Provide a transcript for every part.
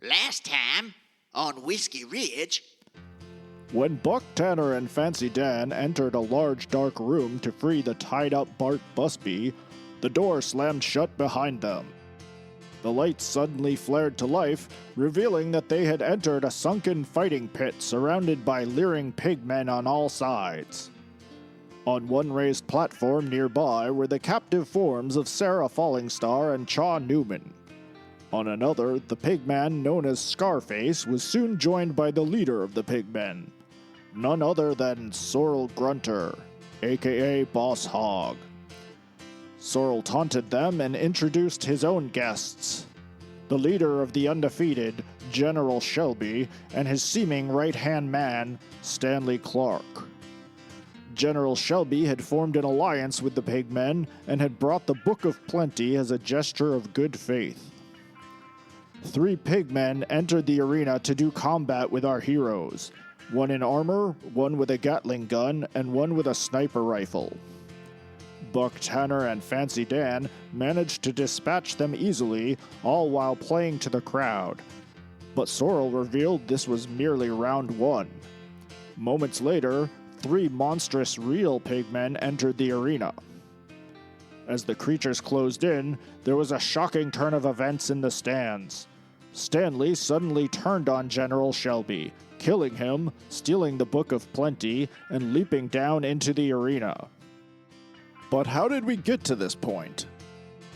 Last time, on Whiskey Ridge... When Buck Tanner and Fancy Dan entered a large dark room to free the tied-up Bart Busby, the door slammed shut behind them. The lights suddenly flared to life, revealing that they had entered a sunken fighting pit surrounded by leering pigmen on all sides. On one raised platform nearby were the captive forms of Sarah Fallingstar and Chaw Newman. On another, the pigman known as Scarface was soon joined by the leader of the pigmen, none other than Sorrel Grunter, aka Boss Hog. Sorrel taunted them and introduced his own guests, the leader of the undefeated, General Shelby, and his seeming right-hand man, Stanley Clark. General Shelby had formed an alliance with the pigmen and had brought the Book of Plenty as a gesture of good faith. 3 pigmen entered the arena to do combat with our heroes, one in armor, one with a Gatling gun, and one with a sniper rifle. Buck Tanner and Fancy Dan managed to dispatch them easily, all while playing to the crowd. But Sorrel revealed this was merely round 1. Moments later, 3 monstrous real pigmen entered the arena. As the creatures closed in, there was a shocking turn of events in the stands. Stanley suddenly turned on General Shelby, killing him, stealing the Book of Plenty, and leaping down into the arena. But how did we get to this point?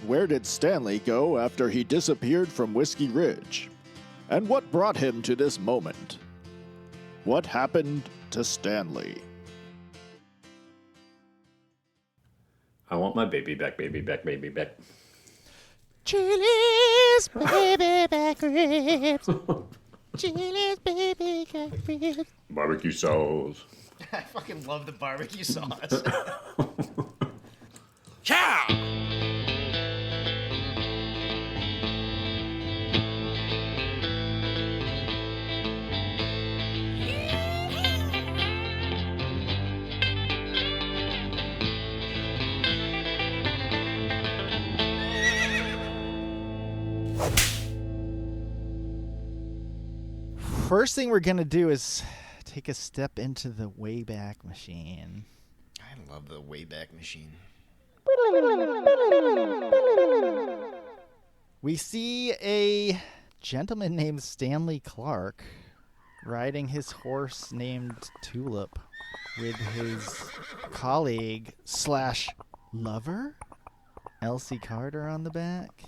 Where did Stanley go after he disappeared from Whiskey Ridge? And what brought him to this moment? What happened to Stanley? I want my baby back, baby back, baby back. Chili's baby back ribs. Chili's baby back ribs. Barbecue sauce. I fucking love the barbecue sauce. Chow! First thing we're going to do is take a step into the Wayback Machine. I love the Wayback Machine. We see a gentleman named Stanley Clark riding his horse named Tulip with his colleague / lover, Elsie Carter, on the back.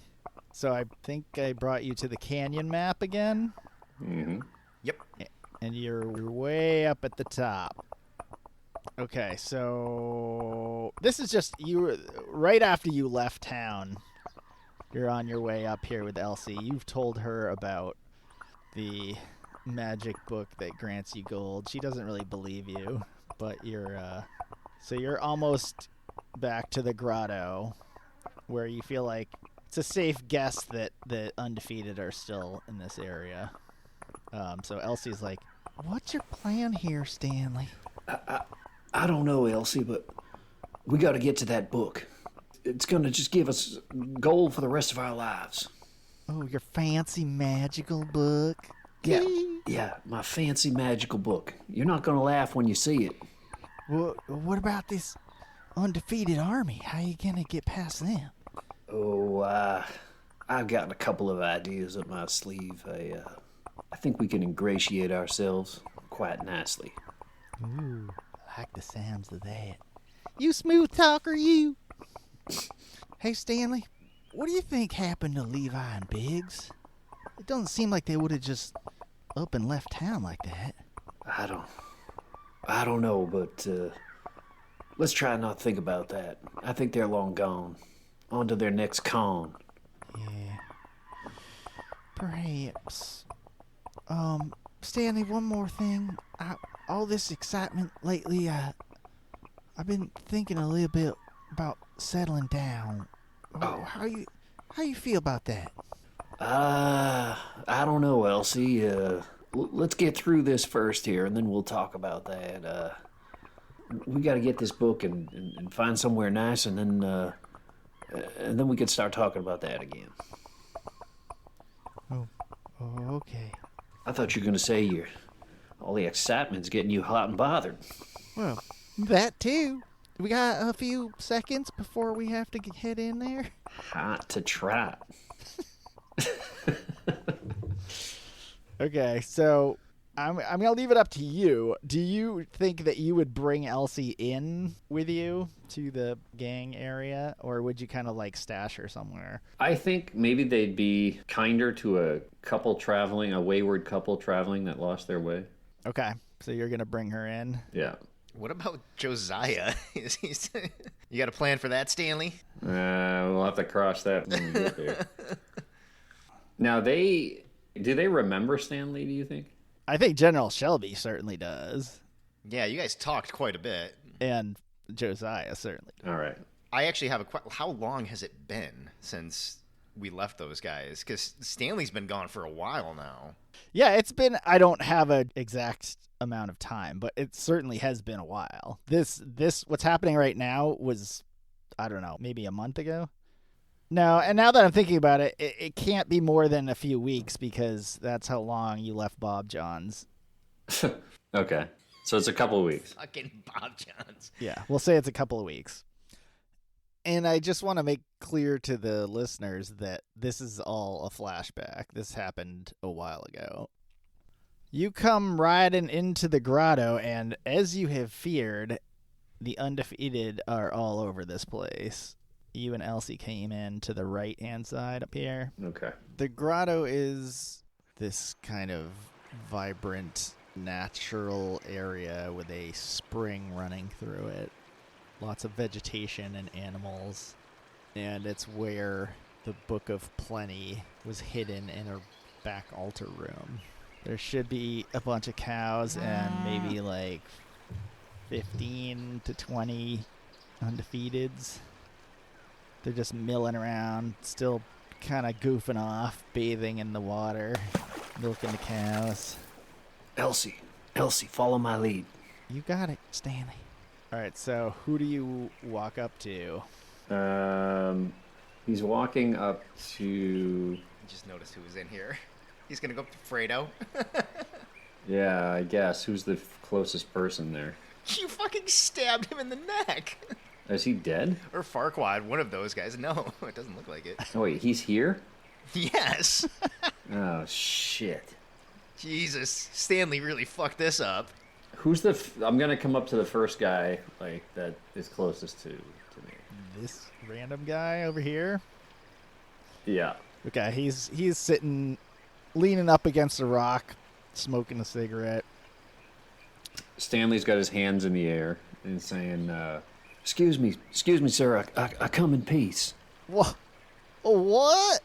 So I think I brought you to the canyon map again. Mm-hmm. Yep. And you're way up at the top. Okay, so this is just you right after you left town. You're on your way up here with Elsie. You've told her about the magic book that grants you gold. She doesn't really believe you, but you're almost back to the grotto where you feel like it's a safe guess that the undefeated are still in this area. So Elsie's like, "What's your plan here, Stanley?" I don't know, Elsie, but we got to get to that book. It's going to just give us gold for the rest of our lives. Oh, your fancy magical book? Yeah, my fancy magical book. You're not going to laugh when you see it. Well, what about this undefeated army? How you going to get past them? Oh, I've got a couple of ideas up my sleeve. I think we can ingratiate ourselves quite nicely. Ooh, I like the sounds of that. You smooth talker, you. Hey, Stanley, what do you think happened to Levi and Biggs? It doesn't seem like they would have just up and left town like that. I don't know, but let's try not to think about that. I think they're long gone. On to their next con. Yeah. Perhaps. Stanley, one more thing. All this excitement lately, I've been thinking a little bit about settling down. Oh. How you feel about that? I don't know, Elsie. Let's get through this first here, and then we'll talk about that. We got to get this book and find somewhere nice, and then we can start talking about that again. Oh, okay. thought you were going to say all the excitement's getting you hot and bothered. Well, that too. We got a few seconds before we have to head in there. Hot to trot. Okay, so I'm gonna leave it up to you. Do you think that you would bring Elsie in with you to the gang area, or would you kind of like stash her somewhere? I think maybe they'd be kinder to a wayward couple traveling that lost their way. Okay, so you're gonna bring her in. Yeah. What about Josiah? You got a plan for that, Stanley? We'll have to cross that when we get there. Now, do they remember Stanley, do you think? I think General Shelby certainly does, Yeah, you guys talked quite a bit. and Josiah certainly. All right. I actually have a question. How long has it been since we left those guys? Because Stanley's been gone for a while now. Yeah, it's been. I don't have an exact amount of time, but it certainly has been a while. This what's happening right now was, I don't know, maybe a month ago. No, and now that I'm thinking about it, it can't be more than a few weeks because that's how long you left Bob John's. Okay. So it's a couple of weeks. Fucking Bob Johns. Yeah, we'll say it's a couple of weeks. And I just want to make clear to the listeners that this is all a flashback. This happened a while ago. You come riding into the grotto, and as you have feared, the undefeated are all over this place. You and Elsie came in to the right-hand side up here. Okay. The grotto is this kind of vibrant, natural area with a spring running through it. Lots of vegetation and animals. And it's where the Book of Plenty was hidden in a back altar room. There should be a bunch of cows and maybe like 15 to 20 undefeateds. They're just milling around, still kind of goofing off, bathing in the water, milking the cows. Elsie, follow my lead. You got it, Stanley. All right, so who do you walk up to? He's walking up to... I just noticed who was in here. He's going to go up to Fredo. Yeah, I guess. Who's the closest person there? You fucking stabbed him in the neck. Is he dead? Or Farquaad, one of those guys. No, it doesn't look like it. Oh, wait, he's here? Yes. Oh, shit. Jesus, Stanley really fucked this up. Who's I'm gonna come up to the first guy, like, that is closest to me. This random guy over here? Yeah. Okay, he's sitting, leaning up against a rock, smoking a cigarette. Stanley's got his hands in the air and saying, Excuse me, sir. I come in peace. What? What?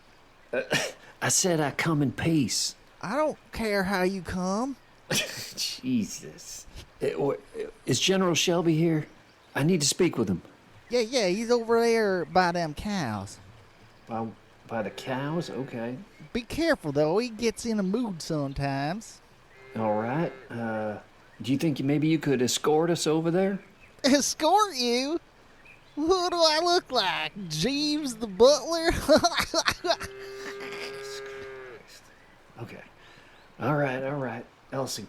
I said I come in peace. I don't care how you come. Jesus. Is General Shelby here? I need to speak with him. Yeah, he's over there by them cows. By the cows? Okay. Be careful, though. He gets in a mood sometimes. All right. Do you think maybe you could escort us over there? Escort you? Who do I look like? Jeeves the butler? Okay. All right. Elsie,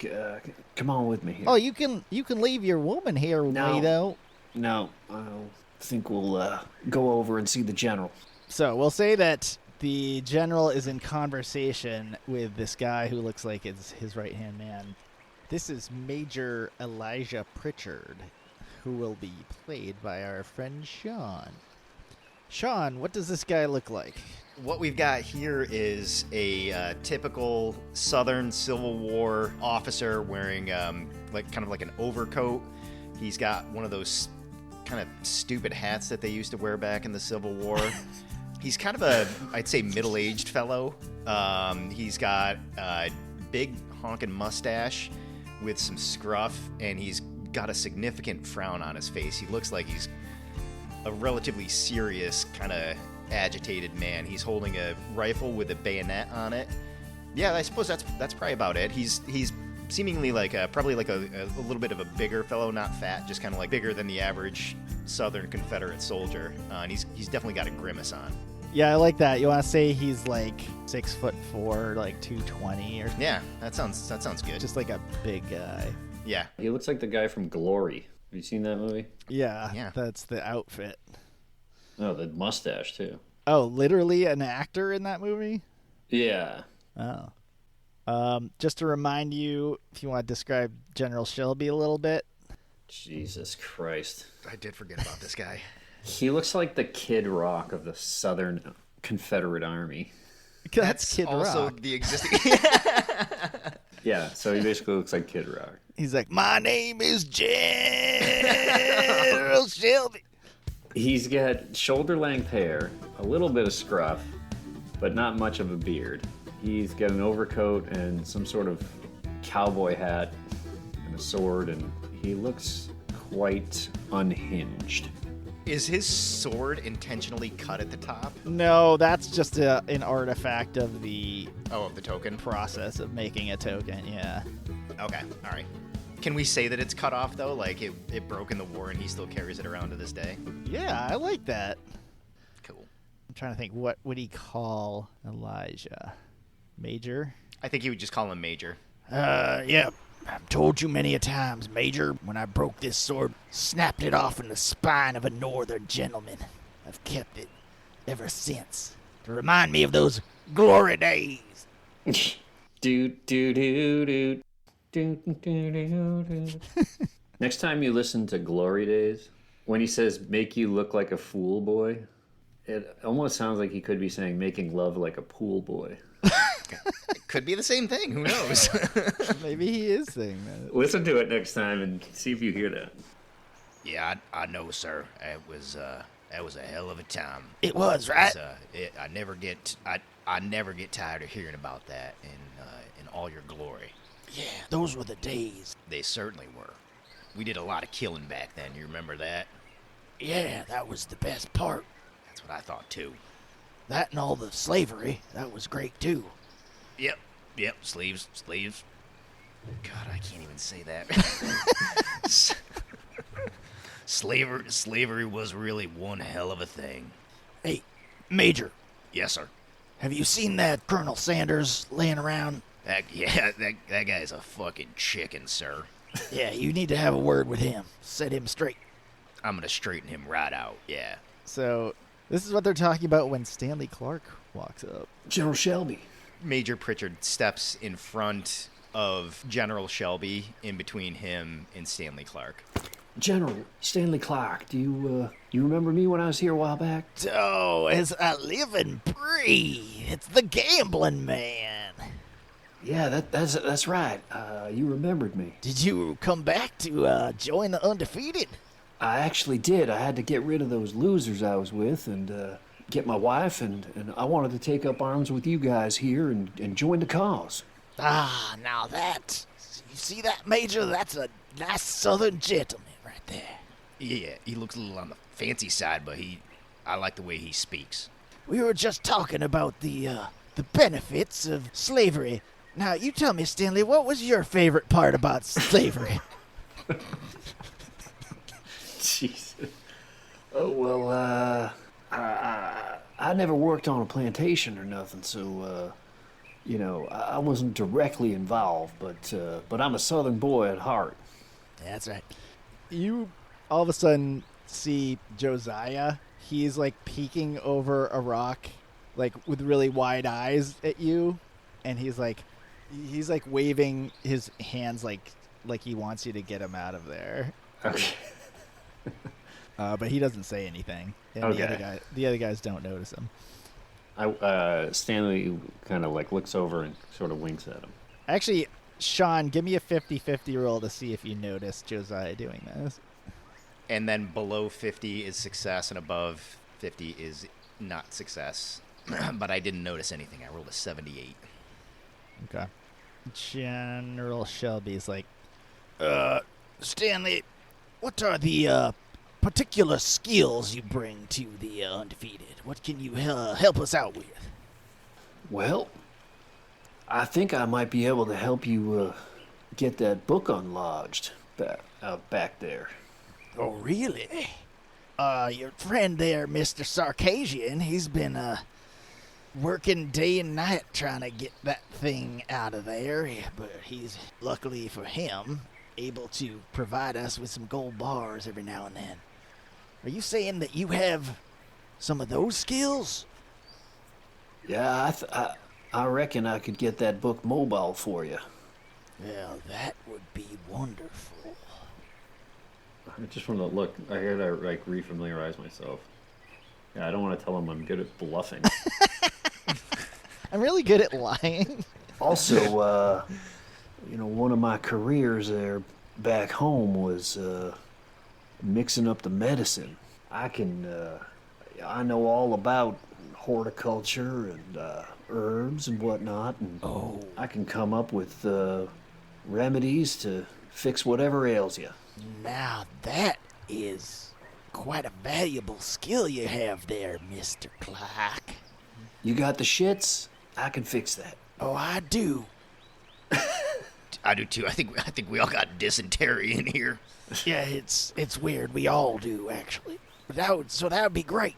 come on with me here. Oh, you can leave your woman here with me, though. No, I think we'll go over and see the general. So we'll say that the general is in conversation with this guy who looks like it's his right-hand man. This is Major Elijah Pritchard, who will be played by our friend Sean. Sean, what does this guy look like? What we've got here is a typical Southern Civil War officer wearing kind of like an overcoat. He's got one of those kind of stupid hats that they used to wear back in the Civil War. He's kind of I'd say middle-aged fellow. He's got a big honking mustache with some scruff, and he's got a significant frown on his face. He looks like he's a relatively serious, kind of agitated man. He's holding a rifle with a bayonet on it. Yeah, I suppose that's probably about it. He's seemingly like probably like a little bit of a bigger fellow, not fat, just kind of like bigger than the average Southern Confederate soldier. And he's definitely got a grimace on. Yeah, I like that. You want to say he's like 6'4", like 220 or Yeah, that sounds good. just like a big guy. Yeah. He looks like the guy from Glory. Have you seen that movie? Yeah, that's the outfit. Oh, the mustache too. Oh, literally an actor in that movie? Yeah. Oh. Just to remind you, if you want to describe General Shelby a little bit. Jesus Christ. I did forget about this guy. He looks like the Kid Rock of the Southern Confederate Army. That's Kid also Rock. the existing. Yeah, so he basically looks like Kid Rock. He's like, my name is General Shelby. He's got shoulder-length hair, a little bit of scruff, but not much of a beard. He's got an overcoat and some sort of cowboy hat and a sword, and he looks quite unhinged. Is his sword intentionally cut at the top? No, that's just an artifact of the Of the token? process of making a token, yeah. Okay, all right. Can we say that it's cut off, though? Like, it broke in the war and he still carries it around to this day? Yeah, I like that. Cool. I'm trying to think, what would he call Elijah? Major? I think he would just call him Major. Yeah. I've told you many a times, Major, when I broke this sword, snapped it off in the spine of a northern gentleman. I've kept it ever since to remind me of those glory days. Doot, doot, doot, doot. Doot, doot, doot, doot. Next time you listen to Glory Days, when he says, make you look like a fool boy, it almost sounds like he could be saying, making love like a pool boy. It could be the same thing. Who knows? Maybe he is saying that. Listen to it next time and see if you hear that. Yeah, I know, sir. That was a hell of a time. It was, right? I never get tired of hearing about that in all your glory. Yeah, those were the days. They certainly were. We did a lot of killing back then. You remember that? Yeah, that was the best part. That's what I thought too. That and all the slavery, that was great too. Yep. Sleeves. God, I can't even say that. Slavery was really one hell of a thing. Hey, Major, Yes, sir. have you seen that Colonel Sanders laying around? That guy's a fucking chicken, sir. Yeah, you need to have a word with him. Set him straight. I'm gonna straighten him right out. Yeah. So, this is what they're talking about when Stanley Clark walks up. General Shelby. Major Pritchard steps in front of General Shelby, in between him and Stanley Clark. General Stanley Clark, do you remember me when I was here a while back? Oh, as I live and breathe, it's the gambling man. Yeah, that's right. You remembered me. Did you come back to join the undefeated? I actually did. I had to get rid of those losers I was with and get my wife, and I wanted to take up arms with you guys here and join the cause. Ah, now that, you see that, Major? That's a nice southern gentleman right there. Yeah, he looks a little on the fancy side, but I like the way he speaks. We were just talking about the benefits of slavery. Now, you tell me, Stanley, what was your favorite part about slavery? Jesus. Oh, well, I never worked on a plantation or nothing, so, I wasn't directly involved, but I'm a southern boy at heart. That's right. You all of a sudden see Josiah. He's like peeking over a rock, like with really wide eyes at you, and he's like waving his hands like he wants you to get him out of there. Okay. But he doesn't say anything, and Okay. the other guys don't notice him. Stanley kind of like looks over and sort of winks at him. Actually, Sean, give me a 50-50 roll to see if you notice Josiah doing this. And then below 50 is success, and above 50 is not success. But I didn't notice anything. I rolled a 78. Okay. General Shelby's like, Stanley, what are the particular skills you bring to the undefeated? What can you help us out with? Well, I think I might be able to help you get that book unlodged back there. Oh, really? Your friend there, Mr. Sarkasian, he's been, working day and night trying to get that thing out of there, but he's, luckily for him, able to provide us with some gold bars every now and then. Are you saying that you have some of those skills? Yeah, I reckon I could get that book mobile for you. Well, that would be wonderful. I just want to look. I hear that like refamiliarize myself. Yeah, I don't want to tell him I'm good at bluffing. I'm really good at lying. Also, one of my careers there back home was mixing up the medicine. I know all about horticulture and herbs and whatnot, and I can come up with remedies to fix whatever ails you. Now that is quite a valuable skill you have there, Mr. Clark. You got the shits? I can fix that. Oh, I do. I do too. I think we all got dysentery in here. Yeah, it's weird. We all do, actually. That would be great.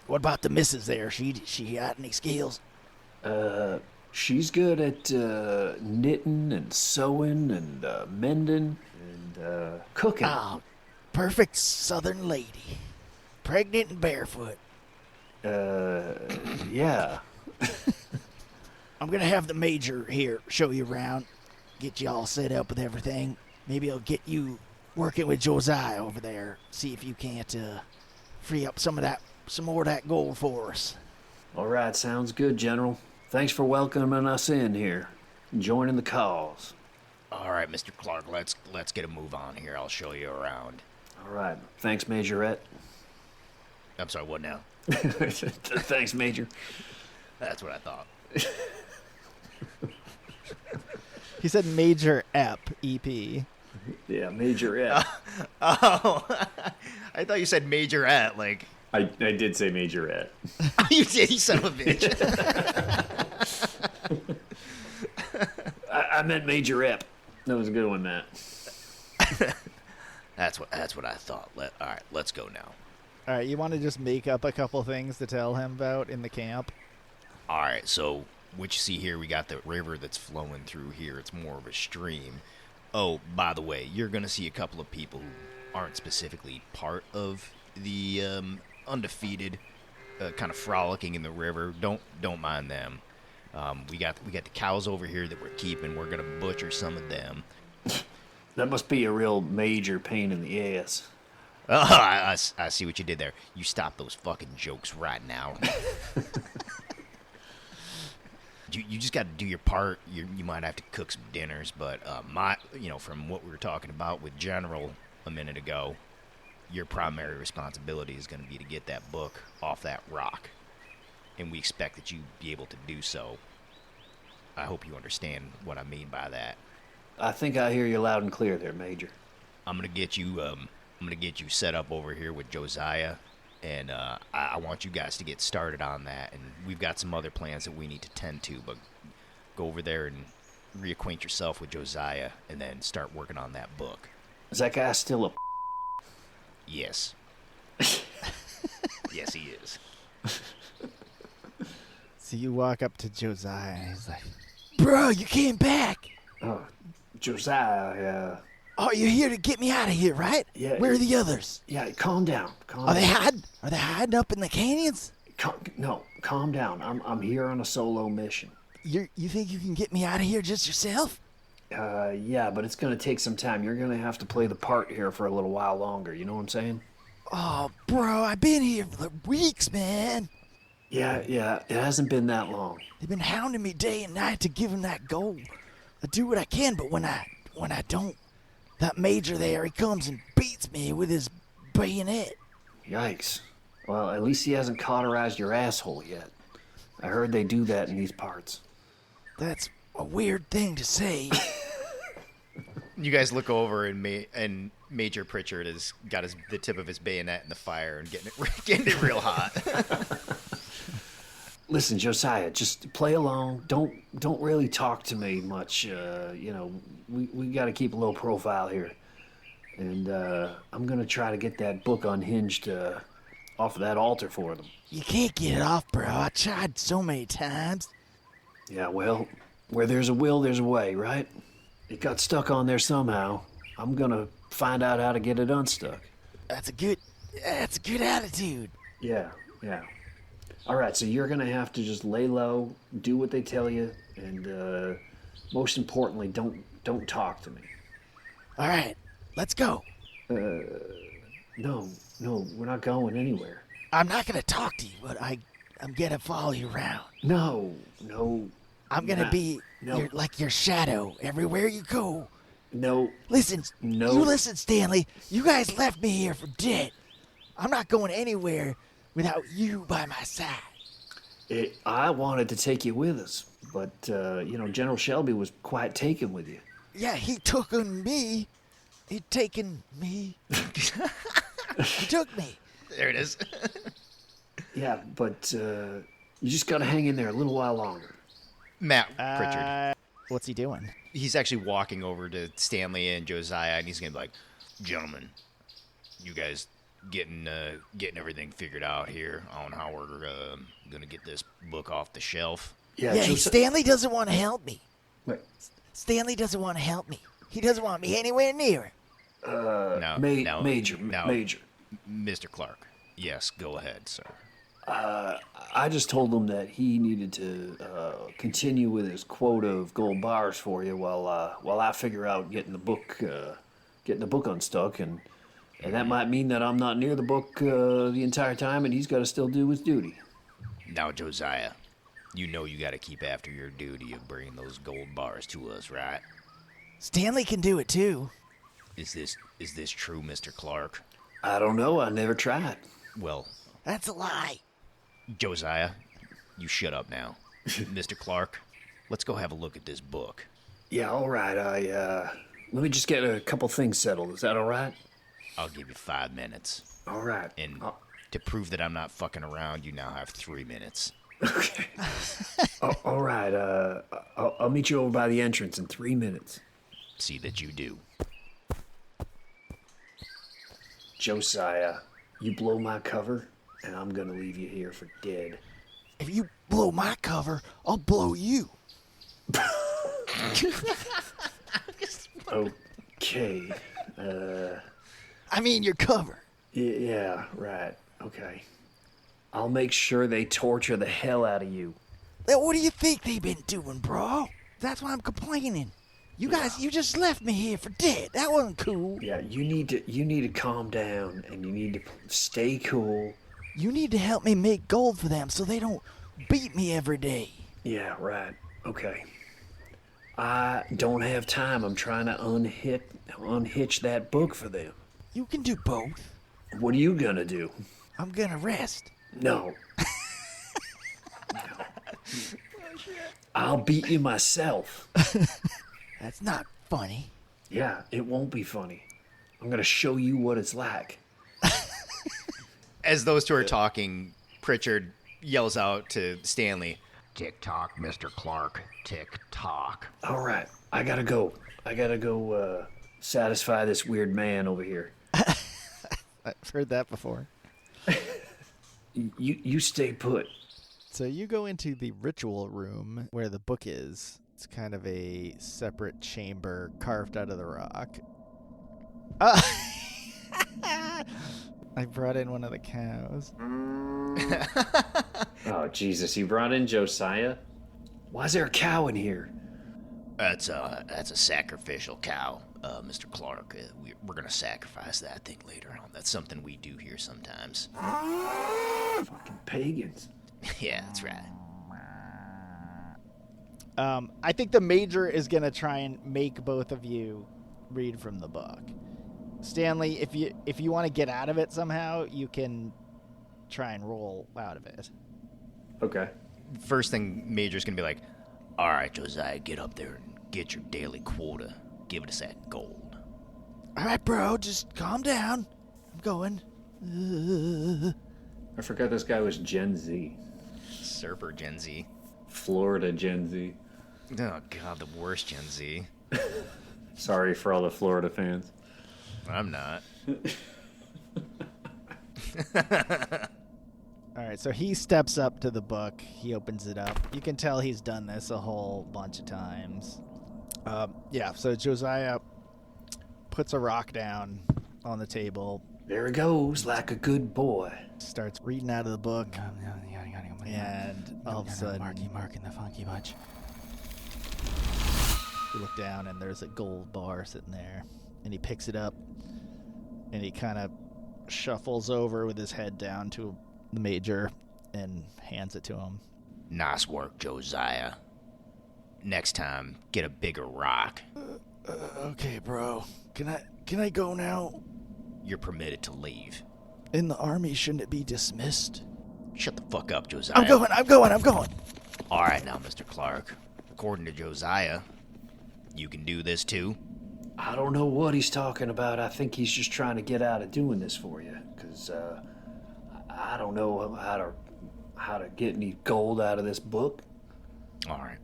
What about the missus there? She got any skills? She's good at knitting and sewing and mending and cooking. Oh, perfect southern lady. Pregnant and barefoot. Yeah. I'm gonna have the major here show you around, get you all set up with everything. Maybe I'll get you working with Josiah over there. See if you can't free up some more of that gold for us. All right, sounds good, General. Thanks for welcoming us in here and joining the cause. All right, Mr. Clark, let's get a move on here. I'll show you around. All right. Thanks, Majorette. I'm sorry, what now? Thanks, Major. That's what I thought. He said Major EP. Yeah, Majorette. Oh, I thought you said Majorette, like... I did say majorette. Oh, you did, you son of a bitch. I meant Majorette. That was a good one, Matt. That's what I thought. All right, let's go now. All right, you want to just make up a couple things to tell him about in the camp? All right, so what you see here, we got the river that's flowing through here. It's more of a stream. Oh, by the way, you're going to see a couple of people who aren't specifically part of the undefeated, kind of frolicking in the river. Don't mind them. We got the cows over here that we're keeping. We're going to butcher some of them. That must be a real major pain in the ass. Oh, I see what you did there. You stop those fucking jokes right now. You just got to do your part. You might have to cook some dinners, but from what we were talking about with General a minute ago, your primary responsibility is going to be to get that book off that rock, and we expect that you be able to do so. I hope you understand what I mean by that. I think I hear you loud and clear there, Major. I'm gonna get you set up over here with Josiah, and I want you guys to get started on that. And we've got some other plans that we need to tend to, but go over there and reacquaint yourself with Josiah, and then start working on that book. Is that guy still a... Yes. Yes, he is. So you walk up to Josiah, and he's like, Bro, you came back. Oh, Josiah, Oh, you're here to get me out of here, right? Yeah. Where are the others? yeah, calm down. Are they hiding up in the canyons? Calm down. I'm here on a solo mission. You think you can get me out of here just yourself? Yeah, but it's gonna take some time. You're gonna have to play the part here for a little while longer. You know what I'm saying? Oh, bro, I've been here for weeks, man. Yeah, it hasn't been that long. They've been hounding me day and night to give them that gold. I do what I can, but when I don't, that major there, he comes and beats me with his bayonet. Yikes. Well, at least he hasn't cauterized your asshole yet. I heard they do that in these parts. That's a weird thing to say. You guys look over, and Major Pritchard has got the tip of his bayonet in the fire and getting it real hot. Listen, Josiah, just play along. Don't really talk to me much. We got to keep a low profile here. and I'm gonna try to get that book unhinged off of that altar for them. You can't get it off, bro. I tried so many times. Yeah, well, where there's a will, there's a way, right? It got stuck on there somehow. I'm gonna find out how to get it unstuck. That's a good attitude. Yeah. All right, so you're gonna have to just lay low, do what they tell you, and most importantly, don't talk to me. All right, let's go. No, we're not going anywhere. I'm not gonna talk to you, but I'm gonna follow you around. No. I'm gonna be no. your shadow everywhere you go. No. Listen, No. You listen, Stanley. You guys left me here for dead. I'm not going anywhere without you by my side. I wanted to take you with us, but General Shelby was quite taken with you. Yeah, he took me. He taken me. He took me. There it is. Yeah, but you just gotta hang in there a little while longer. Matt Pritchard. What's he doing? He's actually walking over to Stanley and Josiah, and he's gonna be like, "Gentlemen, you guys getting everything figured out here on how we're gonna get this book off the shelf?" Yeah, Stanley doesn't want to help me. Wait. Stanley doesn't want to help me. He doesn't want me anywhere near him. Major. Mr. Clark. Yes, go ahead, sir. I just told him that he needed to continue with his quota of gold bars for you while I figure out getting the book unstuck, and that might mean that I'm not near the book the entire time, and he's got to still do his duty. Now, Josiah, you know you got to keep after your duty of bringing those gold bars to us, right? Stanley can do it too. Is this true, Mr. Clark? I don't know. I never tried. Well, That's a lie. Josiah, you shut up now. Mr. Clark, let's go have a look at this book. Yeah, all right. Let me just get a couple things settled. Is that all right? I'll give you 5 minutes. All right. And to prove that I'm not fucking around, you now have 3 minutes. Okay. All right. I'll meet you over by the entrance in 3 minutes. See that you do. Josiah, you blow my cover, and I'm gonna leave you here for dead. If you blow my cover, I'll blow you. Okay. I mean your cover. Yeah, right. Okay. I'll make sure they torture the hell out of you. Now, what do you think they've been doing, bro? That's why I'm complaining. You guys, you just left me here for dead. That wasn't cool. Yeah, you need to calm down, and you need to stay cool. You need to help me make gold for them so they don't beat me every day. Yeah, right. Okay. I don't have time. I'm trying to unhitch that book for them. You can do both. What are you gonna do? I'm gonna rest. No. No. I'll beat you myself. That's not funny. Yeah, it won't be funny. I'm gonna show you what it's like. As those two are talking, Pritchard yells out to Stanley, "Tick-tock, Mr. Clark. Tick-tock." All right, I gotta go. Satisfy this weird man over here. I've heard that before. You stay put. So you go into the ritual room where the book is. It's kind of a separate chamber carved out of the rock. I brought in one of the cows. Oh, Jesus, you brought in Josiah? Why is there a cow in here? That's a sacrificial cow, Mr. Clark. We're gonna sacrifice that thing later on. That's something we do here sometimes. Fucking pagans. Yeah, that's right. I think the major is gonna try and make both of you read from the book. Stanley, if you want to get out of it somehow, you can try and roll out of it. Okay. First thing Major's gonna be like, "All right, Josiah, get up there and get your daily quota. Give us that gold." All right, bro, just calm down. I'm going. I forgot this guy was Gen Z. Serper Gen Z. Florida Gen Z. Oh God, the worst Gen Z. Sorry for all the Florida fans. I'm not. All right, so he steps up to the book. He opens it up. You can tell he's done this a whole bunch of times. So Josiah puts a rock down on the table, There he goes, like a good boy. starts reading out of the book, and all of a sudden, Marking the funky bunch. you look down and there's a gold bar sitting there, and he picks it up, and he kind of shuffles over with his head down to the major and hands it to him. Nice work, Josiah. Next time, get a bigger rock. Okay, bro. Can I go now? You're permitted to leave. In the army, shouldn't it be dismissed? Shut the fuck up, Josiah. I'm going. All right now, Mr. Clark. According to Josiah, you can do this too? I don't know what he's talking about. I think he's just trying to get out of doing this for you, because I don't know how to get any gold out of this book. All right.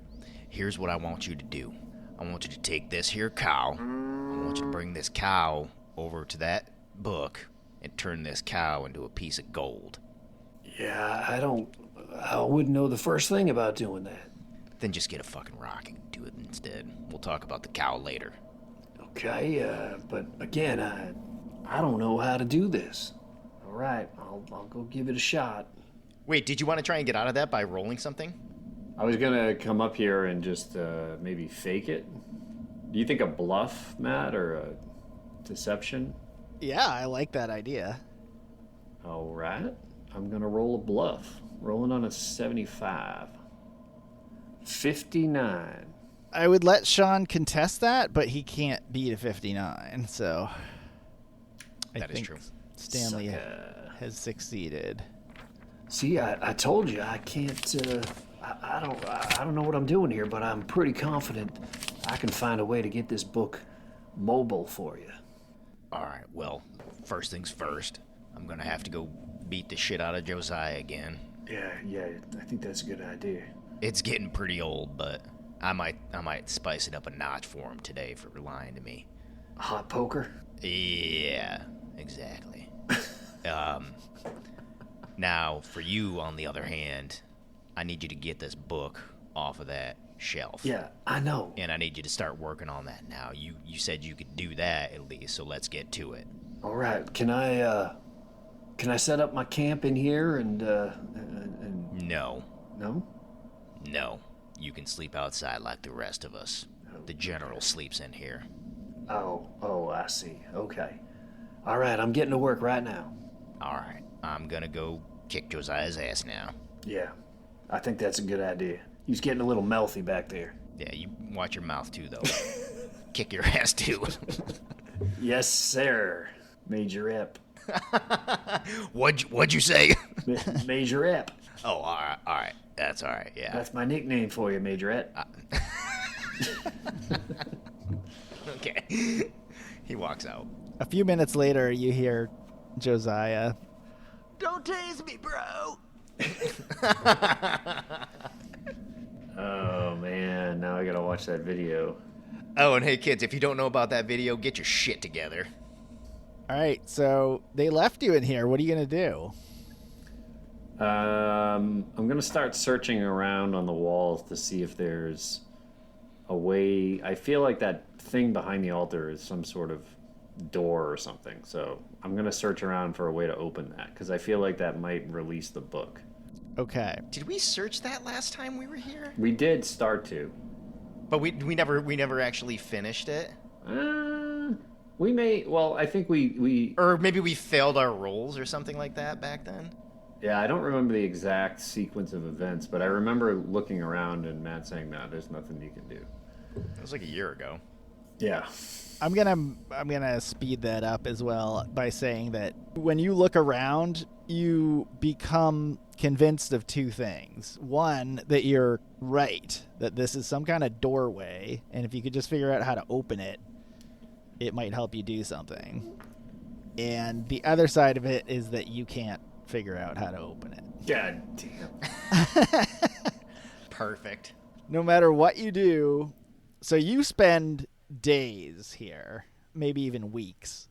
Here's what I want you to do. I want you to take this here cow. I want you to bring this cow over to that book and turn this cow into a piece of gold. Yeah, I wouldn't know the first thing about doing that. Then just get a fucking rock and do it instead. We'll talk about the cow later. Okay, but again, I don't know how to do this. All right, I'll go give it a shot. Wait, did you want to try and get out of that by rolling something? I was gonna come up here and just maybe fake it. Do you think a bluff, Matt, or a deception? Yeah, I like that idea. All right. I'm gonna roll a bluff. Rolling on a 75. 59. I would let Sean contest that, but he can't beat a 59, so I That is think true. Stanley Sucker. has succeeded. See, I told you I can't. I don't know what I'm doing here, but I'm pretty confident I can find a way to get this book mobile for you. All right, well, first things first. I'm going to have to go beat the shit out of Josiah again. Yeah, I think that's a good idea. It's getting pretty old, but I might spice it up a notch for him today for lying to me. Hot poker? Yeah, exactly. Now, for you, on the other hand, I need you to get this book off of that shelf. Yeah, I know. And I need you to start working on that now. You said you could do that at least, so let's get to it. All right, can I set up my camp in here and No. no? No. You can sleep outside like the rest of us. The general sleeps in here. Oh, I see. Okay. All right, I'm getting to work right now. All right. I'm gonna go kick Josiah's ass now. Yeah, I think that's a good idea. He's getting a little mouthy back there. Yeah, you watch your mouth too, though. Kick your ass too. Yes, sir. Major Ep. What'd you say? Major Ep. Oh, all right. That's all right. Yeah. That's my nickname for you, Major Ep. Okay. He walks out. A few minutes later, you hear Josiah. Don't tase me, bro. Oh man, now I gotta watch that video. Oh, and hey kids, if you don't know about that video, get your shit together. All right, so they left you in here. What are you going to do? I'm gonna start searching around on the walls to see if there's a way. I feel like that thing behind the altar is some sort of door or something. So I'm gonna search around for a way to open that because I feel like that might release the book. Okay. Did we search that last time we were here? We did start to. But we never actually finished it. We may. Well, I think we. Or maybe we failed our rolls or something like that back then. Yeah, I don't remember the exact sequence of events, but I remember looking around and Matt saying, "No, there's nothing you can do." It was like a year ago. Yeah. I'm gonna speed that up as well by saying that when you look around, you become convinced of two things. One, that you're right, that this is some kind of doorway, and if you could just figure out how to open it, it might help you do something. And the other side of it is that you can't figure out how to open it. God damn. Perfect. No matter what you do, so you spend days here, maybe even weeks,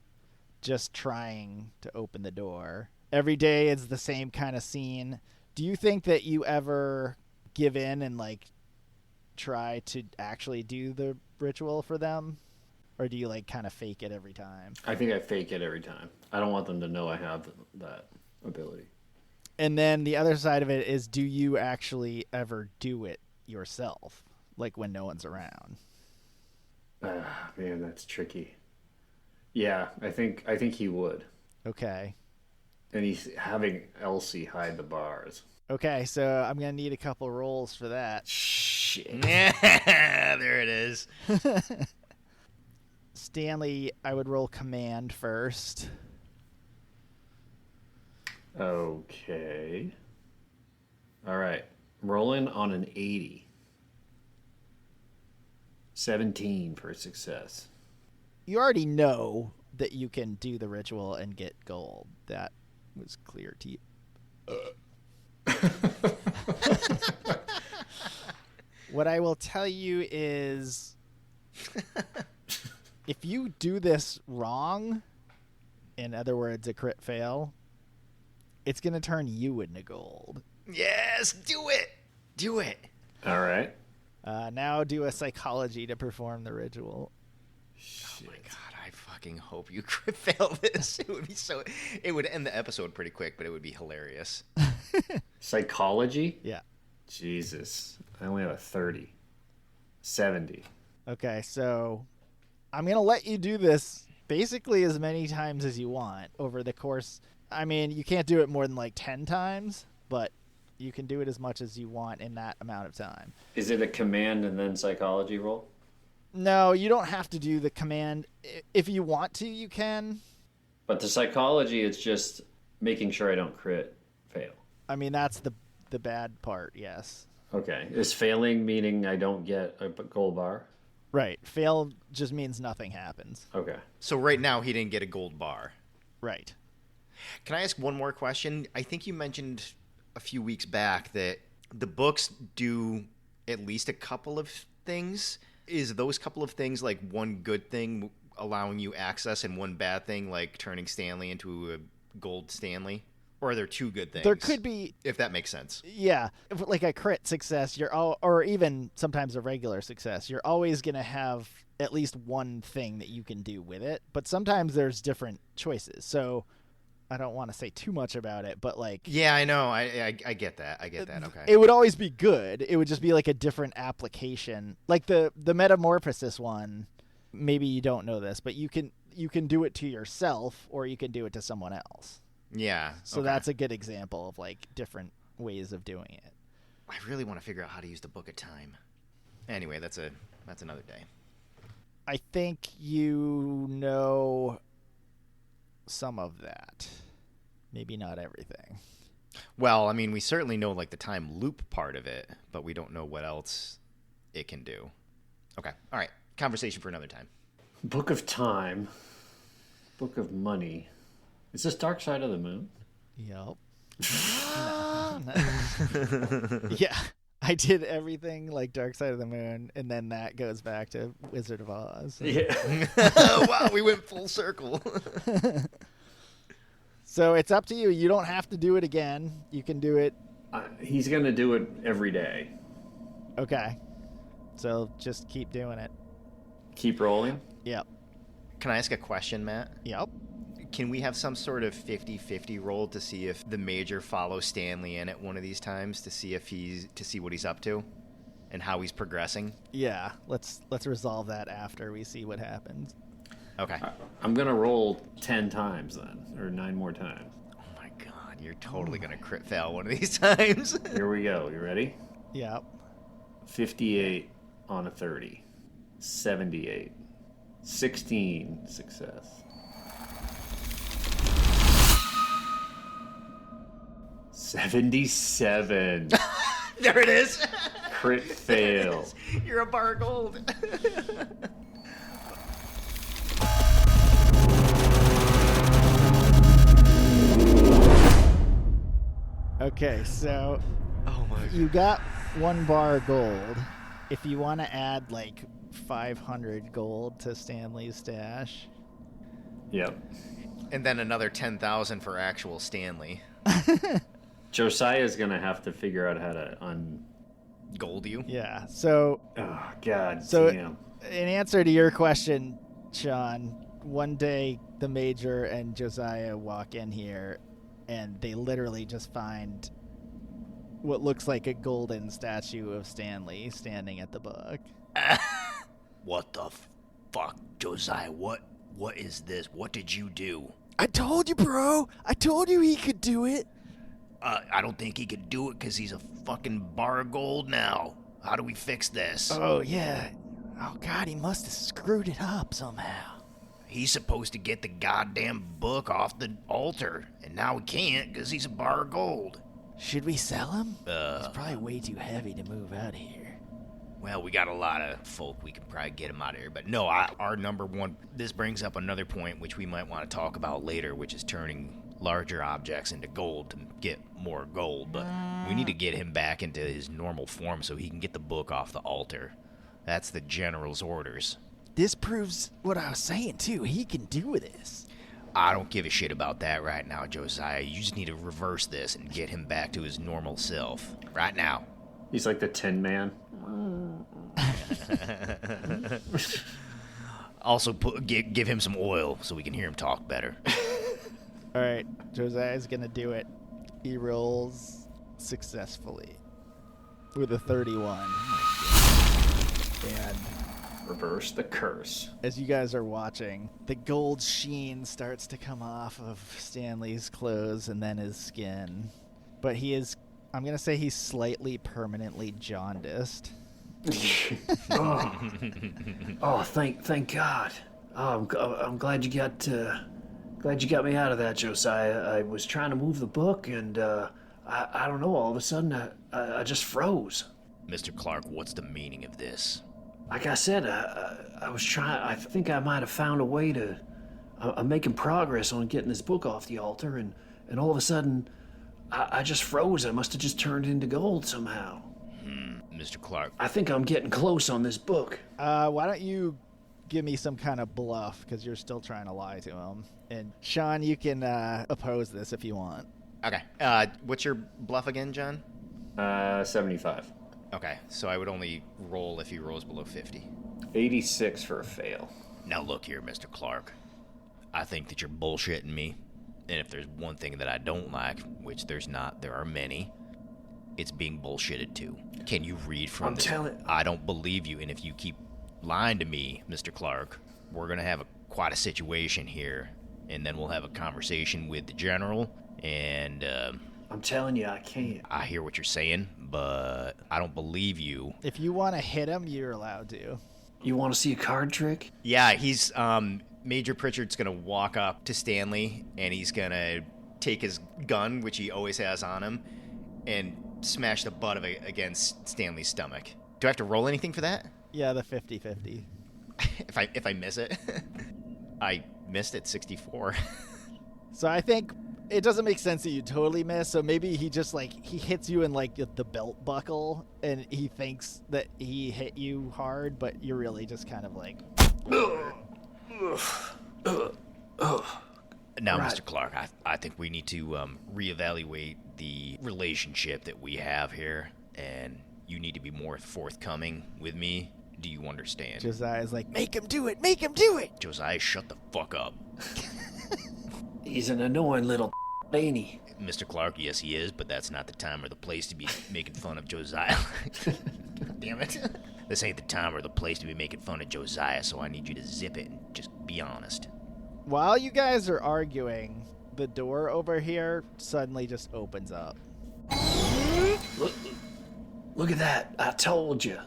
just trying to open the door. Every day is the same kind of scene. Do you think that you ever give in and like try to actually do the ritual for them? Or do you like kind of fake it every time? I think I fake it every time. I don't want them to know I have that ability. And then the other side of it is, do you actually ever do it yourself? Like when no one's around? Man, that's tricky. Yeah, I think he would. Okay. And he's having Elsie hide the bars. Okay, so I'm going to need a couple rolls for that. Shit. There it is. Stanley, I would roll command first. Okay. All right. Rolling on an 80. 17 for success. You already know that you can do the ritual and get gold. That was clear to you. What I will tell you is, if you do this wrong, in other words, a crit fail, it's going to turn you into gold. Yes, do it. Do it. All right. Now do a psychology to perform the ritual. Oh my god, I fucking hope you crit fail this. It would be so. It would end the episode pretty quick, but it would be hilarious. Psychology? Yeah. Jesus. I only have a 30. 70. Okay, so I'm going to let you do this basically as many times as you want over the course. I mean, you can't do it more than like 10 times, but you can do it as much as you want in that amount of time. Is it a command and then psychology roll? No, you don't have to do the command. If you want to, you can. But the psychology, it's just making sure I don't crit fail. I mean, that's the bad part, yes. Okay. Is failing meaning I don't get a gold bar? Right. Fail just means nothing happens. Okay. So right now he didn't get a gold bar. Right. Can I ask one more question? I think you mentioned a few weeks back that the books do at least a couple of things. Is those couple of things like one good thing allowing you access and one bad thing like turning Stanley into a gold Stanley? Or are there two good things? There could be, if that makes sense. yeah, like a crit success, or even sometimes a regular success, you're always going to have at least one thing that you can do with it. But sometimes there's different choices. So I don't want to say too much about it, but like... Yeah, I know. I get that. I get that. Okay. It would always be good. It would just be like a different application. Like the metamorphosis one, maybe you don't know this, but you can do it to yourself or you can do it to someone else. Yeah. So that's a good example of like different ways of doing it. I really want to figure out how to use the Book of Time. Anyway, that's another day. I think you know some of that. Maybe not everything. Well, I mean, we certainly know like the time loop part of it, but we don't know what else it can do. Okay. All right. Conversation for another time. Book of Time. Book of Money. Is this Dark Side of the Moon? Yep. Yeah. I did everything like Dark Side of the Moon, and then that goes back to Wizard of Oz. Yeah. Wow, we went full circle. So it's up to you. You don't have to do it again. You can do it. He's going to do it every day. Okay. So just keep doing it. Keep rolling? Yep. Can I ask a question, Matt? Yep. Can we have some sort of 50-50 roll to see if the Major follows Stanley in at one of these times to see what he's up to and how he's progressing? Yeah. Let's resolve that after we see what happens. Okay. I'm going to roll 10 times then, or 9 more times. Oh my god, you're totally going to crit fail one of these times. Here we go. You ready? Yep. 58 on a 30. 78. 16 success. 77. There it is. Crit fail. You're a bar of gold. Okay, so Oh my god. you got 1 bar gold. If you want to add like 500 gold to Stanley's stash, Yep. And then another 10,000 for actual Stanley. Josiah's gonna have to figure out how to Gold you? Yeah. So, Oh God So- damn. in answer to your question, Sean, one day the Major and Josiah walk in here, and they literally just find what looks like a golden statue of Stanley standing at the book. What the fuck, Josiah? What is this? What did you do? I told you, bro. I told you he could do it. I don't think he could do it because he's a fucking bar of gold now. How do we fix this? Oh, yeah. Oh, God, he must have screwed it up somehow. He's supposed to get the goddamn book off the altar, and now he can't because he's a bar of gold. Should we sell him? It's probably way too heavy to move out of here. Well, we got a lot of folk. We can probably get him out of here. But no, our number one... This brings up another point which we might want to talk about later, which is turning larger objects into gold to get more gold. But we need to get him back into his normal form so he can get the book off the altar. That's the general's orders. This proves what I was saying, too. He can do this. I don't give a shit about that right now, Josiah. You just need to reverse this and get him back to his normal self. Right now. He's like the Tin Man. Also, give him some oil so we can hear him talk better. All right, Josiah's going to do it. He rolls successfully with a 31. And Reverse the curse. as you guys are watching, the gold sheen starts to come off of Stanley's clothes and then his skin. But he is, I'm going to say he's slightly permanently jaundiced. Oh, thank God. Oh, I'm glad you got me out of that, Josiah. I was trying to move the book, and I don't know. All of a sudden, I just froze. Mr. Clark, what's the meaning of this? Like I said, I was trying. I think I might have found a way to. I'm making progress on getting this book off the altar, and all of a sudden, I just froze. I must have just turned into gold somehow. Mr. Clark, I think I'm getting close on this book. Why don't you give me some kind of bluff, because you're still trying to lie to him. And Sean, you can oppose this if you want. Okay. What's your bluff again, John? 75. Okay, so I would only roll if he rolls below 50. 86 for a fail. Now look here, Mr. Clark. I think that you're bullshitting me. And if there's one thing that I don't like, which there's not, there are many, it's being bullshitted too. Can you read from this? I don't believe you, and if you keep lying to me, Mr. Clark, we're going to have quite a situation here. And then we'll have a conversation with the general, and I'm telling you, I can't. I hear what you're saying, but I don't believe you. If you want to hit him, you're allowed to. You want to see a card trick? Yeah, he's Major Pritchard's gonna walk up to Stanley, and he's gonna take his gun, which he always has on him, and smash the butt of it against Stanley's stomach. Do I have to roll anything for that? Yeah, the 50-50. if I miss it, I missed it 64. So I think it doesn't make sense that you totally miss. So maybe he just he hits you in the belt buckle, and he thinks that he hit you hard, but you're really just kind of like. Now, Right. Mr. Clark, I think we need to reevaluate the relationship that we have here, and you need to be more forthcoming with me. Do you understand? Josiah's like, Make him do it. Make him do it. Josiah, shut the fuck up. He's an annoying little ain't he? Mr. Clark, yes, he is, but that's not the time or the place to be making fun of Josiah. Damn it. This ain't the time or the place to be making fun of Josiah, so I need you to zip it and just be honest. while you guys are arguing, the door over here suddenly just opens up. Look at that. I told you.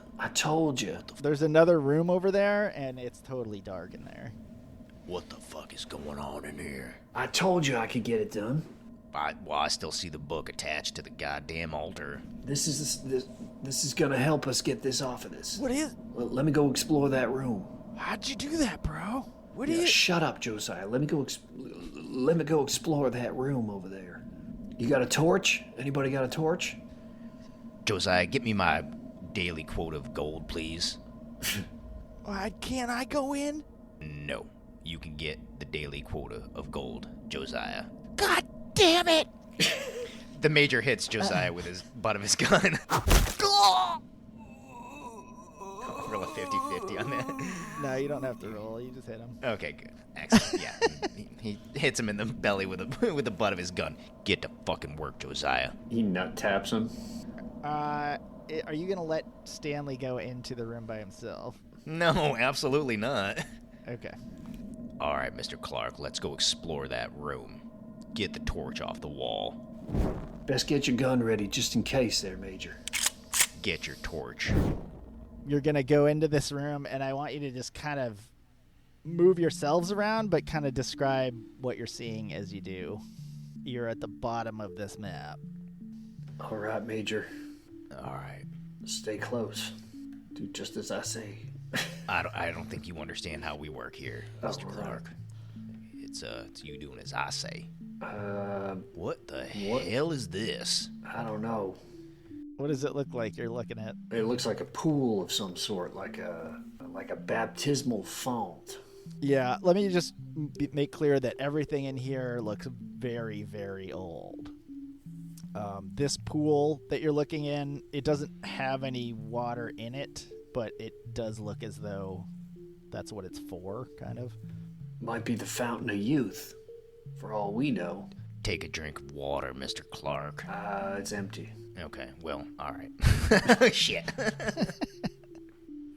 There's another room over there, and it's totally dark in there. What the fuck is going on in here? I told you I could get it done. I still see the book attached to the goddamn altar. This is gonna help us get this off of this. What is? Let me go explore that room. How'd you do that, bro? What Yeah, is? shut up, Josiah. Let me go explore that room over there. You got a torch? Anybody got a torch? Josiah, get me my daily quota of gold, please. Why can't I go in? No. you can get the daily quota of gold, Josiah. God damn it! The major hits Josiah with his butt of his gun. Roll a 50-50 on that. No, you don't have to roll. You just hit him. Okay, good. Excellent. Yeah, he hits him in the belly with the butt of his gun. Get to fucking work, Josiah. He nut taps him. Are you gonna let Stanley go into the room by himself? No, absolutely not. Okay. All right, Mr. Clark, let's go explore that room. Get the torch off the wall. Best get your gun ready just in case there, Major. Get your torch. You're gonna go into this room, and I want you to just kind of move yourselves around, but kind of describe what you're seeing as you do. You're at the bottom of this map. All right, Major. All right. Stay close. Do just as I say. I don't think you understand how we work here, Mr. right. Clark. It's you doing as I say. What the What? hell is this? I don't know. What does it look like you're looking at? It looks like a pool of some sort, like a baptismal font. Yeah, let me just make clear that everything in here looks very, very old. This pool that you're looking in, it doesn't have any water in it, but it does look as though that's what it's for, kind of. Might be the fountain of youth, for all we know. Take a drink of water, Mr. Clark. It's empty. Okay, well, all right. Shit.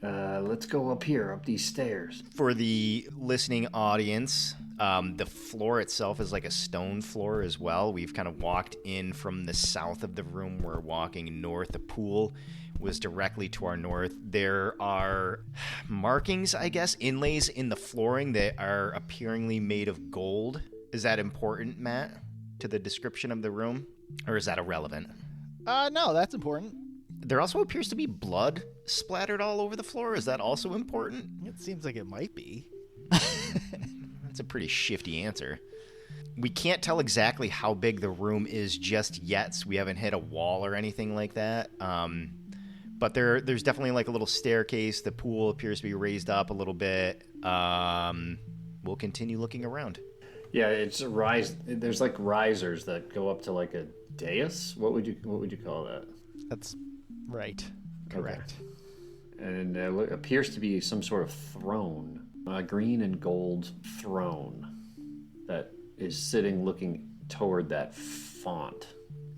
Let's go up here, up these stairs. For the listening audience, the floor itself is like a stone floor as well. We've kind of walked in from the south of the room. We're walking north. The pool was directly to our north. There are markings, I guess, inlays in the flooring that are appearingly made of gold. Is that important, Matt, to the description of the room? Or is that irrelevant? No, that's important. There also appears to be blood splattered all over the floor. Is that also important? It seems like it might be. That's a pretty shifty answer. We can't tell exactly how big the room is just yet, so we haven't hit a wall or anything like that. But there's definitely like a little staircase. The pool appears to be raised up a little bit. We'll continue looking around. Yeah, it's a rise. There's like risers that go up to like a dais. What would you call that? That's right. Correct. And it appears to be some sort of throne, a green and gold throne that is sitting looking toward that font.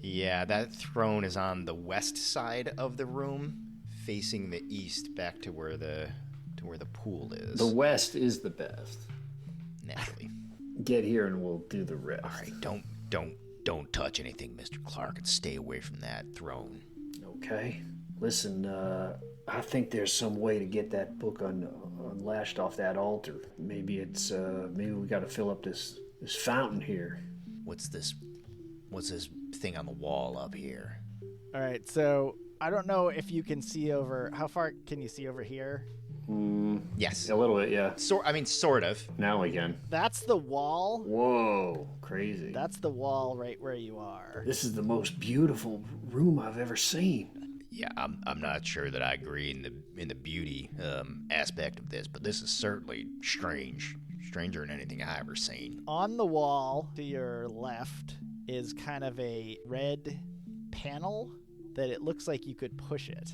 Yeah, that throne is on the west side of the room, facing the east, back to where the pool is. The west is the best. Naturally. Get here and we'll do the rest. All right, don't touch anything, Mr. Clark, and stay away from that throne. Okay. Listen, I think there's some way to get that book unlashed off that altar. Maybe we got to fill up this fountain here. What's this thing on the wall up here? All right, so I don't know if you can see over. How far can you see over here? Yes. A little bit, yeah. Sort of. Now we can. That's the wall. Whoa, crazy. That's the wall right where you are. This is the most beautiful room I've ever seen. Yeah, I'm not sure that I agree in the beauty aspect of this, but this is certainly stranger than anything I've ever seen. On the wall to your left is kind of a red panel that it looks like you could push it.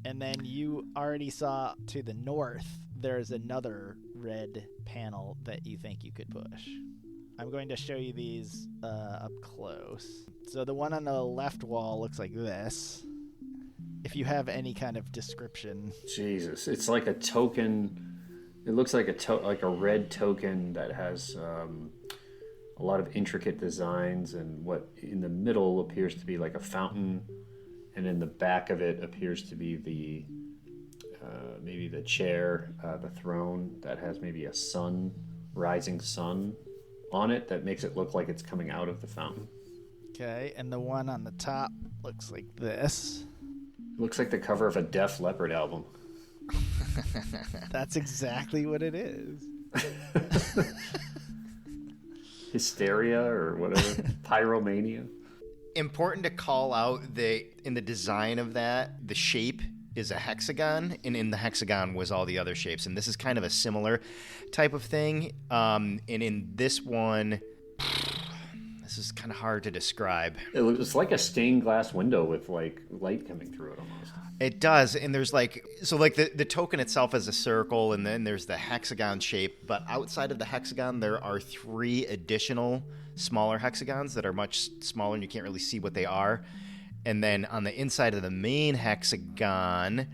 And then you already saw to the north, there's another red panel that you think you could push. I'm going to show you these up close. So the one on the left wall looks like this. If you have any kind of description. Jesus, it's like a token. It looks like a red token that has a lot of intricate designs, and what in the middle appears to be like a fountain, and in the back of it appears to be the maybe the chair, the throne that has maybe a rising sun on it that makes it look like it's coming out of the fountain. Okay, and the one on the top looks like this. It looks like the cover of a Def Leppard album. That's exactly what it is. Hysteria or whatever. Pyromania. Important to call out in the design of that, the shape is a hexagon, and in the hexagon was all the other shapes. And this is kind of a similar type of thing. And in this one, this is kind of hard to describe. It's like a stained glass window with like light coming through it almost. It does, and there's the token itself is a circle, and then there's the hexagon shape, but outside of the hexagon there are 3 additional smaller hexagons that are much smaller and you can't really see what they are. And then on the inside of the main hexagon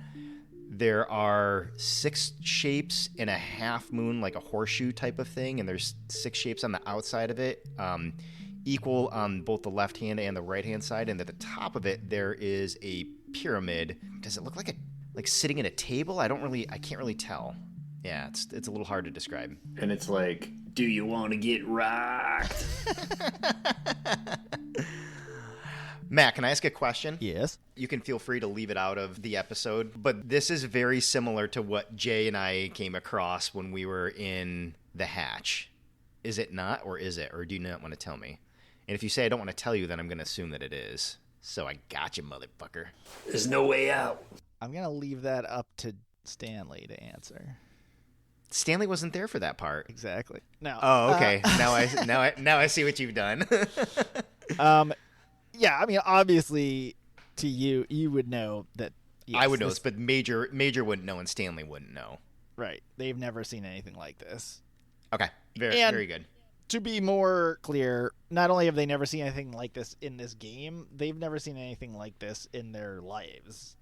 there are 6 shapes in a half moon, like a horseshoe type of thing, and there's 6 shapes on the outside of it, equal on both the left hand and the right hand side, and at the top of it there is a pyramid. Does it look like sitting at a table? I can't really tell. Yeah, it's a little hard to describe. And it's like, do you want to get rocked? Matt, can I ask a question? Yes. You can feel free to leave it out of the episode, but this is very similar to what Jay and I came across when we were in the hatch. Is it not, or is it? Or do you not want to tell me? And if you say I don't want to tell you, then I'm going to assume that it is. So I got you, motherfucker. There's no way out. I'm going to leave that up to Stanley to answer. Stanley wasn't there for that part. Exactly. No. Oh, okay. Now I see what you've done. Yeah, I mean, obviously, to you would know that. Yes, I would know this, but Major wouldn't know, and Stanley wouldn't know. Right. They've never seen anything like this. Okay. Very good. To be more clear, not only have they never seen anything like this in this game, they've never seen anything like this in their lives.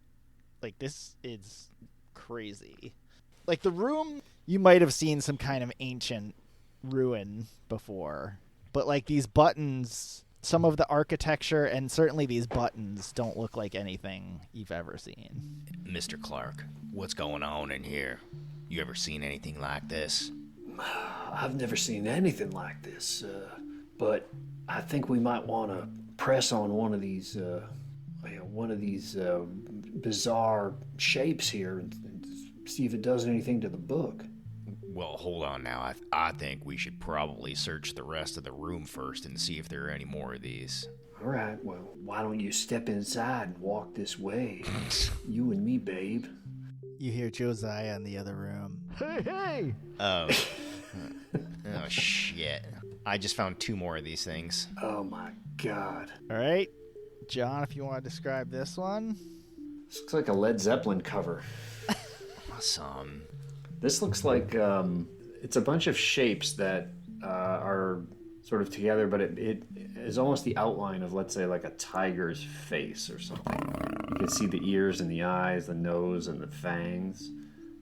Like, this is crazy. Like, the room, you might have seen some kind of ancient ruin before, but, like, these buttons, some of the architecture, and certainly these buttons don't look like anything you've ever seen. Mr. Clark, what's going on in here? You ever seen anything like this? I've never seen anything like this, but I think we might want to press on one of these bizarre shapes here and see if it does anything to the book. Well, hold on now. I think we should probably search the rest of the room first and see if there are any more of these. All right, well, why don't you step inside and walk this way? You and me, babe. You hear Josiah in the other room. Hey! Oh. Oh, shit. I just found 2 more of these things. Oh, my God. All right. John, if you want to describe this one. This looks like a Led Zeppelin cover. Awesome. This looks like it's a bunch of shapes that are sort of together, but it is almost the outline of, let's say, like a tiger's face or something. You can see the ears and the eyes, the nose and the fangs.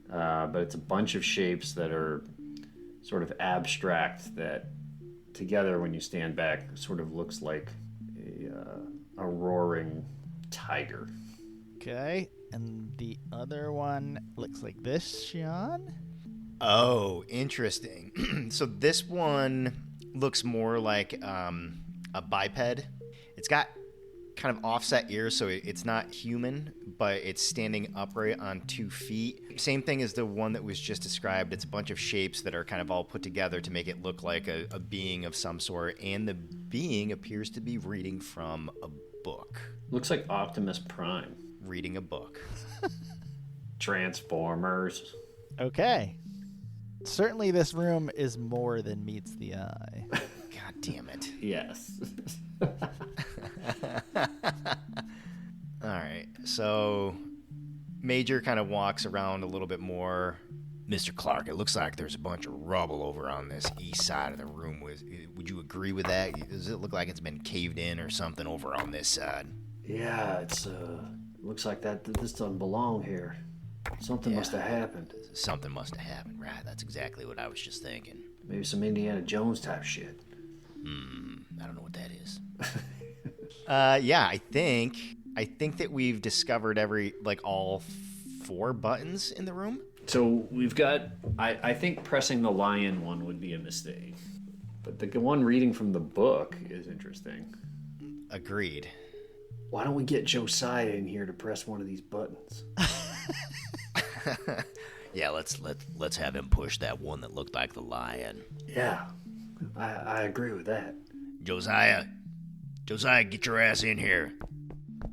But it's a bunch of shapes that are sort of abstract that together, when you stand back, sort of looks like a roaring tiger. Okay. And the other one looks like this, Sean. Oh, interesting. So this one looks more like a biped. It's got kind of offset ears, so it's not human, but it's standing upright on 2 feet. Same thing as the one that was just described. It's a bunch of shapes that are kind of all put together to make it look like a being of some sort, and the being appears to be reading from a book. Looks like Optimus Prime. Reading a book. Transformers. Okay. Certainly this room is more than meets the eye. God damn it. Yes. Alright, so Major kind of walks around a little bit more. Mr. Clark, it looks like there's a bunch of rubble over on this east side of the room. Would you agree with that? Does it look like it's been caved in or something over on this side? Yeah, it's looks like this doesn't belong here. Something must have happened. Something must have happened, right? That's exactly what I was just thinking. Maybe some Indiana Jones type shit. I don't know what that is. Yeah, I think that we've discovered all 4 buttons in the room. So we've got, I think pressing the lion one would be a mistake. But the one reading from the book is interesting. Agreed. Why don't we get Josiah in here to press one of these buttons? Yeah, let's have him push that one that looked like the lion. Yeah, I agree with that. Josiah, get your ass in here.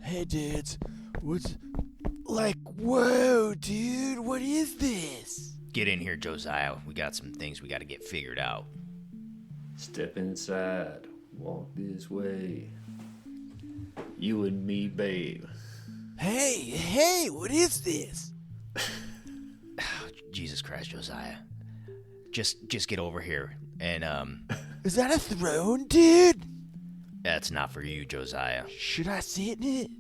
Hey, dudes. Like, whoa, dude, what is this? Get in here, Josiah. We got some things we got to get figured out. Step inside. Walk this way. You and me, babe. Hey, what is this? Jesus Christ, Josiah. Just get over here. And, Is that a throne, dude? that's not for you, Josiah. Should I sit in it?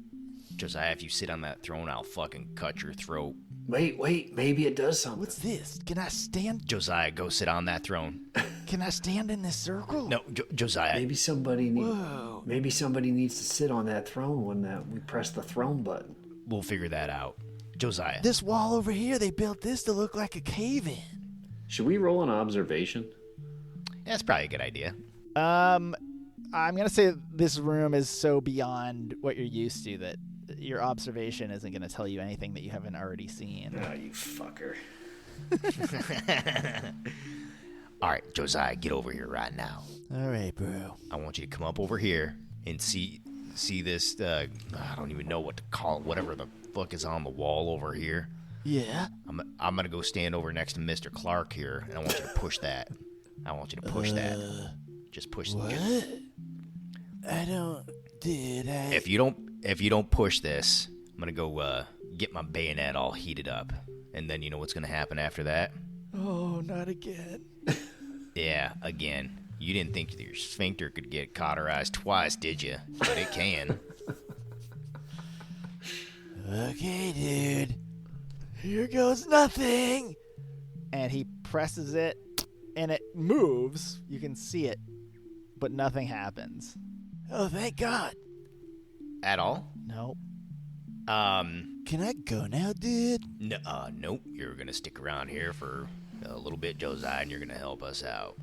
Josiah, if you sit on that throne, I'll fucking cut your throat. Wait, maybe it does something. What's this? Can I stand? Josiah, go sit on that throne. Can I stand in this circle? No, Josiah. Maybe somebody Whoa. maybe somebody needs to sit on that throne when we press the throne button. We'll figure that out. Josiah. This wall over here, they built this to look like a cave-in. Should we roll an observation? That's probably a good idea. I'm gonna say this room is so beyond what you're used to that your observation isn't gonna tell you anything that you haven't already seen. Oh, you fucker. All right, Josiah, get over here right now. All right, bro. I want you to come up over here and see this, I don't even know what to call it, whatever the fuck is on the wall over here. Yeah? I'm gonna go stand over next to Mr. Clark here, and I want you to push that. I want you to push that. Just push What? I don't... Did I... If you don't push this, I'm gonna go get my bayonet all heated up. And then you know what's gonna happen after that? Oh, not again. Yeah, again. You didn't think that your sphincter could get cauterized twice, did you? But it can. Okay, dude. Here goes nothing. And he presses it, and it moves. You can see it, but nothing happens. Oh, thank God. At all? Nope. Can I go now, dude? Nope. You're gonna stick around here for a little bit, Josiah, and you're gonna help us out.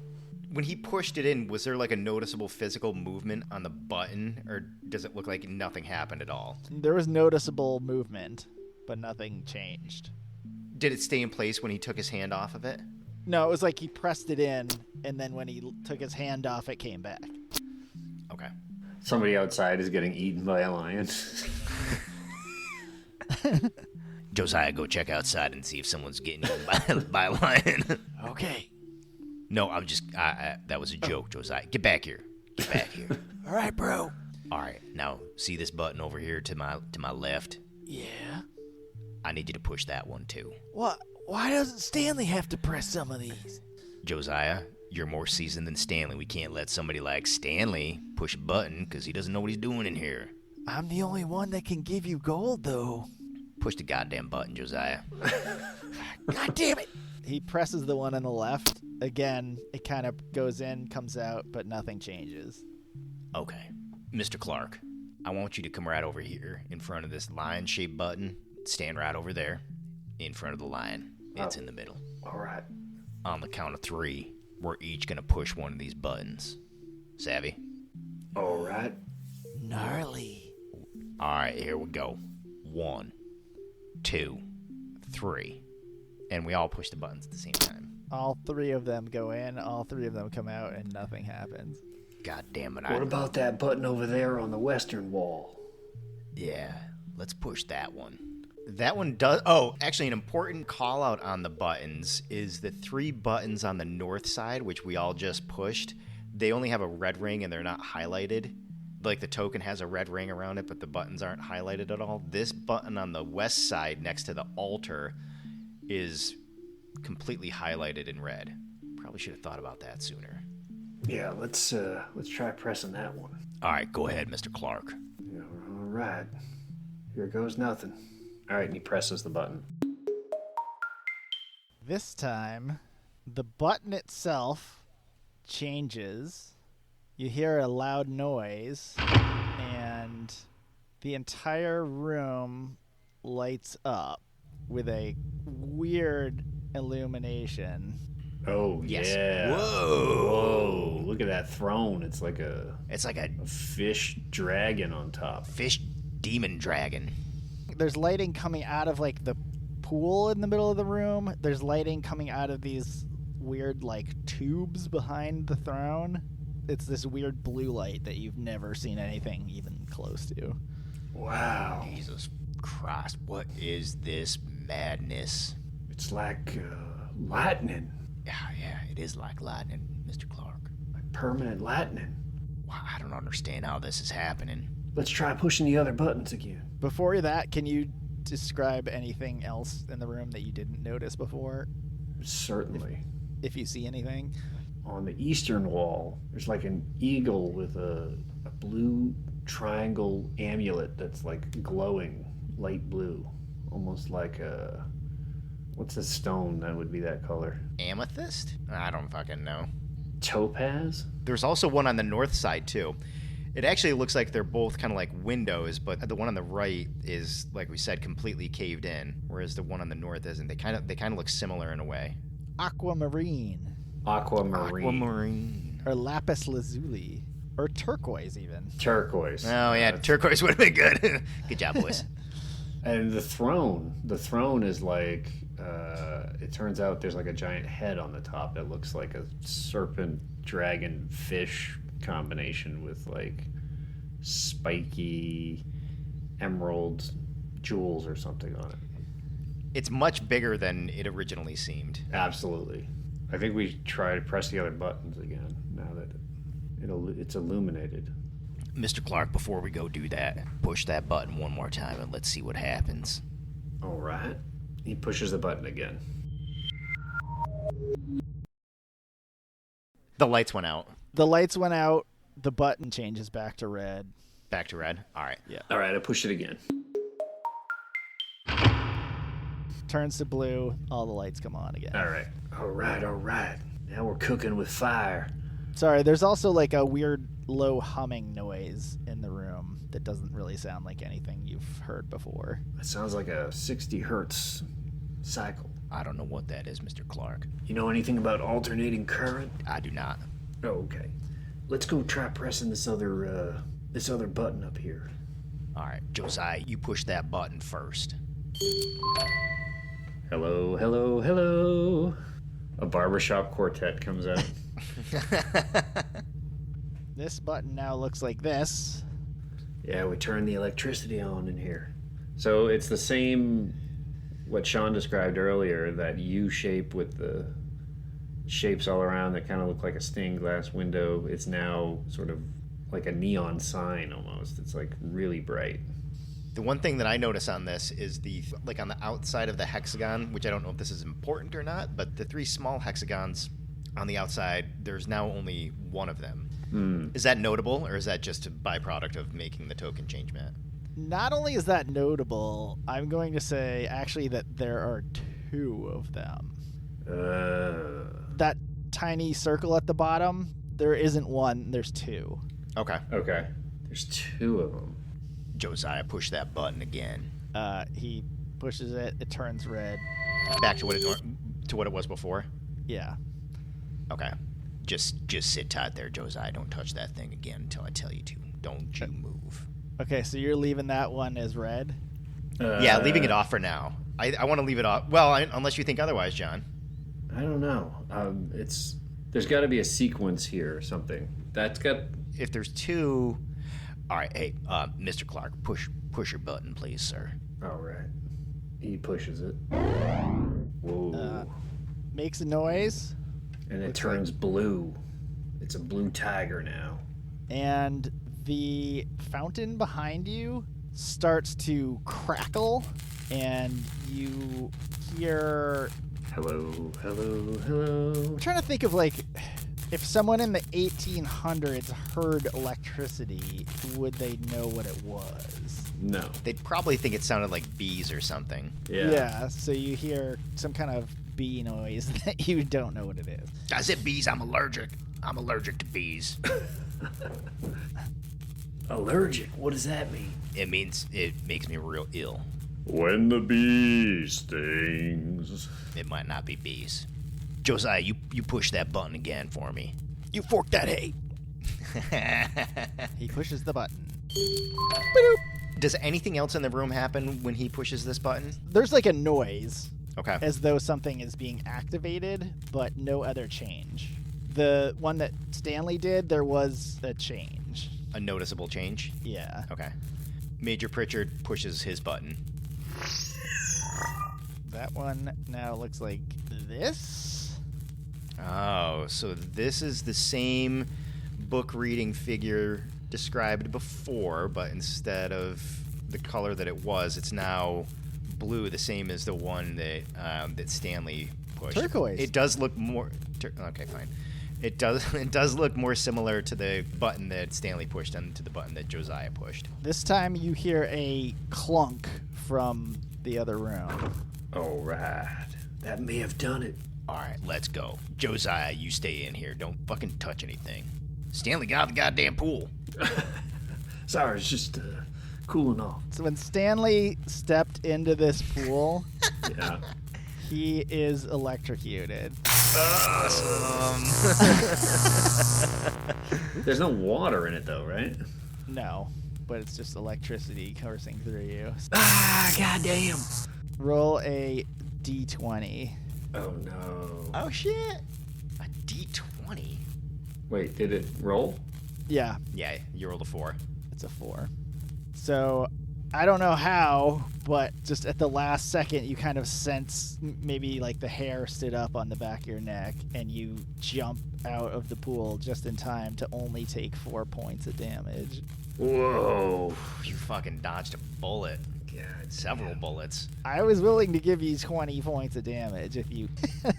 When he pushed it in, was there like a noticeable physical movement on the button, or does it look like nothing happened at all? There was noticeable movement, but nothing changed. Did it stay in place when he took his hand off of it? No, it was like he pressed it in, and then when he took his hand off, it came back. Okay. Somebody outside is getting eaten by a lion. Josiah, go check outside and see if someone's getting eaten by a lion. Okay. No, I'm just... that was a joke, Josiah. Get back here. Get back here. All right, bro. All right, now see this button over here to my left? Yeah? I need you to push that one too. What? Why doesn't Stanley have to press some of these? Josiah, you're more seasoned than Stanley. We can't let somebody like Stanley push a button because he doesn't know what he's doing in here. I'm the only one that can give you gold, though. Push the goddamn button, Josiah. God damn it! He presses the one on the left. Again, it kind of goes in, comes out, but nothing changes. Okay. Mr. Clark, I want you to come right over here in front of this lion-shaped button. Stand right over there in front of the lion. It's in the middle. All right. On the count of 3, we're each going to push one of these buttons. Savvy? All right. Gnarly. All right, here we go. 1, 2, 3. And we all push the buttons at the same time. All three of them go in, all three of them come out, and nothing happens. God damn it. What about that button over there on the western wall? Yeah, let's push that one. That one does... Oh, actually, an important call out on the buttons is the 3 buttons on the north side, which we all just pushed. They only have a red ring and they're not highlighted. Like the token has a red ring around it, but the buttons aren't highlighted at all. This button on the west side next to the altar is completely highlighted in red. Probably should have thought about that sooner. Yeah, let's try pressing that one. All right, go ahead, Mr. Clark. Yeah, all right. Here goes nothing. All right, and he presses the button. This time, the button itself changes. You hear a loud noise, and the entire room lights up with a weird illumination. Oh, Yes. yeah. Whoa. Look at that throne. It's like a It's like a fish dragon on top. fish demon dragon. There's lighting coming out of like the pool in the middle of the room. There's lighting coming out of these weird like tubes behind the throne. It's this weird blue light that you've never seen anything even close to. Wow. Jesus Christ, what is this madness? It's like lightning. Yeah, it is like lightning, Mr. Clark. Like permanent lightning. Wow, I don't understand how this is happening. Let's try pushing the other buttons again. Before that, can you describe anything else in the room that you didn't notice before? Certainly. If you see anything. On the eastern wall, there's like an eagle with a blue triangle amulet that's like glowing light blue. Almost like a... What's a stone that would be that color? Amethyst? I don't fucking know. Topaz? There's also one on the north side, too. It actually looks like they're both kind of like windows, but the one on the right is, like we said, completely caved in, whereas the one on the north isn't. They kind of look similar in a way. Aquamarine. Aquamarine. Or lapis lazuli. Or turquoise, even. Turquoise. Oh, yeah, turquoise would have been good. Good job, boys. And the throne. The throne is like, it turns out there's like a giant head on the top that looks like a serpent, dragon, fish combination with like spiky emerald jewels or something on it. It's much bigger than it originally seemed. Absolutely. I think we try to press the other buttons again now that it's illuminated. Mr. Clark, before we go do that, push that button one more time and let's see what happens. All right. He pushes the button again. The lights went out. The lights went out. The button changes back to red. Back to red. All right. Yeah. All right, I push it again. Turns to blue. All the lights come on again. All right. All right. Now we're cooking with fire. Sorry, there's also like a weird low humming noise in the room that doesn't really sound like anything you've heard before. It sounds like a 60 hertz cycle. I don't know what that is, Mr. Clark. You know anything about alternating current? I do not. Oh, okay. Let's go try pressing this other button up here. All right, Josiah, you push that button first. Hello, hello, hello. A barbershop quartet comes out. This button now looks like this. Yeah, we turn the electricity on in here. So it's the same, what Sean described earlier, that U shape with the shapes all around that kind of look like a stained glass window. It's now sort of like a neon sign almost. It's like really bright. The one thing that I notice on this is on the outside of the hexagon, which I don't know if this is important or not, but the 3 small hexagons on the outside, there's now only one of them. Is that notable, or is that just a byproduct of making the token change mat? Not only is that notable, I'm going to say actually that there are 2 of them. That tiny circle at the bottom, there isn't one, there's 2. Okay. Okay. There's 2 of them. Josiah, push that button again. He pushes it, it turns red. Back to what it was before. Yeah. Okay. Just sit tight there, Josiah. Don't touch that thing again until I tell you to. Don't you move. Okay, so you're leaving that one as red? Yeah, leaving it off for now. I want to leave it off. Well, unless you think otherwise, John. I don't know. There's got to be a sequence here or something. That's got... If there's 2... All right, hey, Mr. Clark, push your button, please, sir. All right. He pushes it. Whoa. Makes a noise, And it turns blue. It's a blue tiger now. and the fountain behind you starts to crackle, and you hear... Hello, hello, hello. I'm trying to think of, like, if someone in the 1800s heard electricity, would they know what it was? No. They'd probably think it sounded like bees or something. Yeah. So you hear some kind of bee noise that you don't know what it is. I said bees, I'm allergic. I'm allergic to bees. Allergic? What does that mean? It means it makes me real ill. When the bee stings. It might not be bees. Josiah, you push that button again for me. You fork that hay. He pushes the button. Does anything else in the room happen when he pushes this button? There's like a noise, Okay. as though something is being activated, but no other change. The one that Stanley did, there was a change. A noticeable change? Yeah. Okay. Major Pritchard pushes his button. That one now looks like this. Oh, so this is the same book reading figure described before, but instead of the color that it was, it's now blue, the same as the one that that Stanley pushed. Turquoise. It does look more. Okay, fine. It does look more similar to the button that Stanley pushed than to the button that Josiah pushed. This time you hear a clunk from the other room. All right. That may have done it. All right, let's go. Josiah, you stay in here. Don't fucking touch anything. Stanley, get out of the goddamn pool. Sorry, it's just cooling off. So when Stanley stepped into this pool, Yeah. he is electrocuted. There's no water in it, though, right? No, but it's just electricity coursing through you. Ah, goddamn. Roll a d20. Oh, no. Oh, shit. A D20? Wait, did it roll? Yeah, Yeah, you rolled a 4. it's a 4. So I don't know how, but just at the last second, you kind of sense maybe like the hair stood up on the back of your neck, and you jump out of the pool just in time to only take 4 points of damage. Whoa. You fucking dodged a bullet. God. Several bullets. I was willing to give you 20 points of damage if you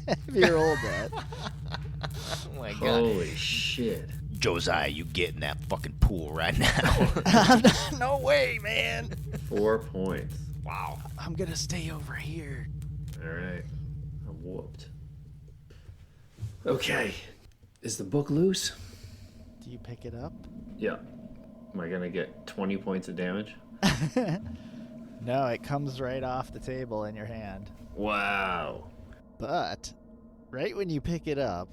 if you rolled that. Oh my god. Holy shit. Josiah, you get in that fucking pool right now. No way, man. 4 points. Wow. I'm gonna stay over here. All right. I'm whooped. Okay. Is the book loose? Do you pick it up? Yeah. Am I gonna get 20 points of damage? No, it comes right off the table in your hand. Wow. But right when you pick it up,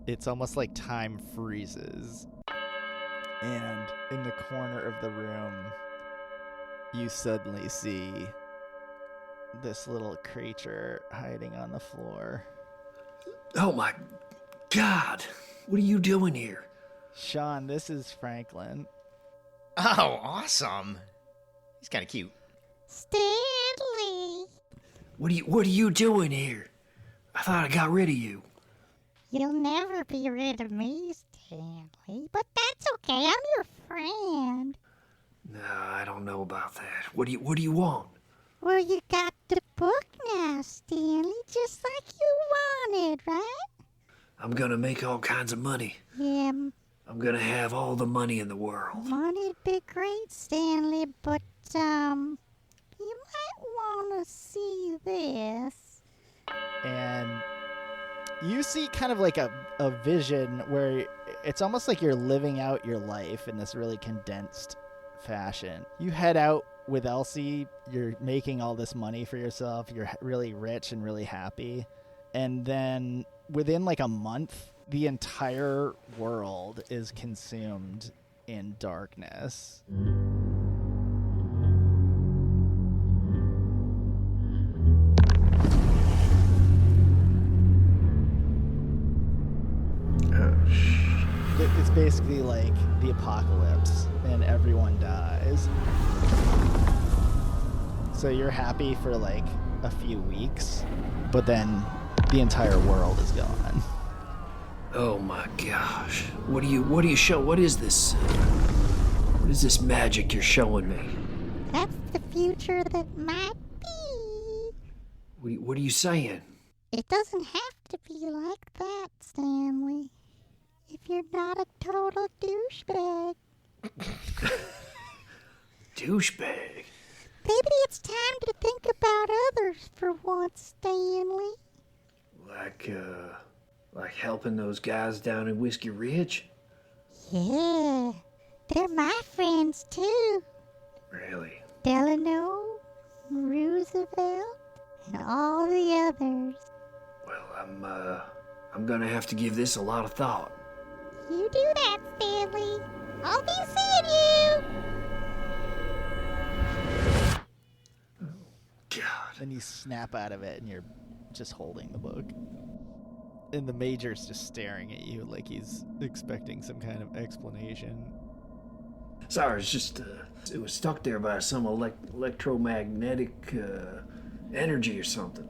it's almost like time freezes. And in the corner of the room, you suddenly see this little creature hiding on the floor. Oh, my God. What are you doing here? Sean, this is Franklin. Oh, awesome. He's kind of cute. Stanley, What are you doing here? I thought I got rid of you. you'll never be rid of me, Stanley. But that's okay. I'm your friend. No, I don't know about that. What do you want? Well, you got the book now, Stanley, just like you wanted, right? I'm gonna make all kinds of money. Yeah, I'm gonna have all the money in the world. money'd be great, Stanley, but you might want to see this. And you see kind of like a vision where it's almost like you're living out your life in this really condensed fashion. You head out with Elsie, you're making all this money for yourself, you're really rich and really happy. And then within like a month, the entire world is consumed in darkness. It's basically like the apocalypse and everyone dies. So you're happy for like a few weeks, but then the entire world is gone. Oh my gosh. What do you show? What is this? What is this magic you're showing me? That's the future that might be. What are you saying? It doesn't have to be like that, Stanley. If you're not a total douchebag. Douchebag. Maybe it's time to think about others for once, Stanley. Like helping those guys down in Whiskey Ridge? Yeah, they're my friends too. Really? Delano, Roosevelt, and all the others. Well, I'm gonna have to give this a lot of thought. You do that, Stanley. I'll be seeing you. God. Then you snap out of it and you're just holding the book. And the Major's just staring at you like he's expecting some kind of explanation. Sorry, it's just, it was stuck there by some electromagnetic energy or something.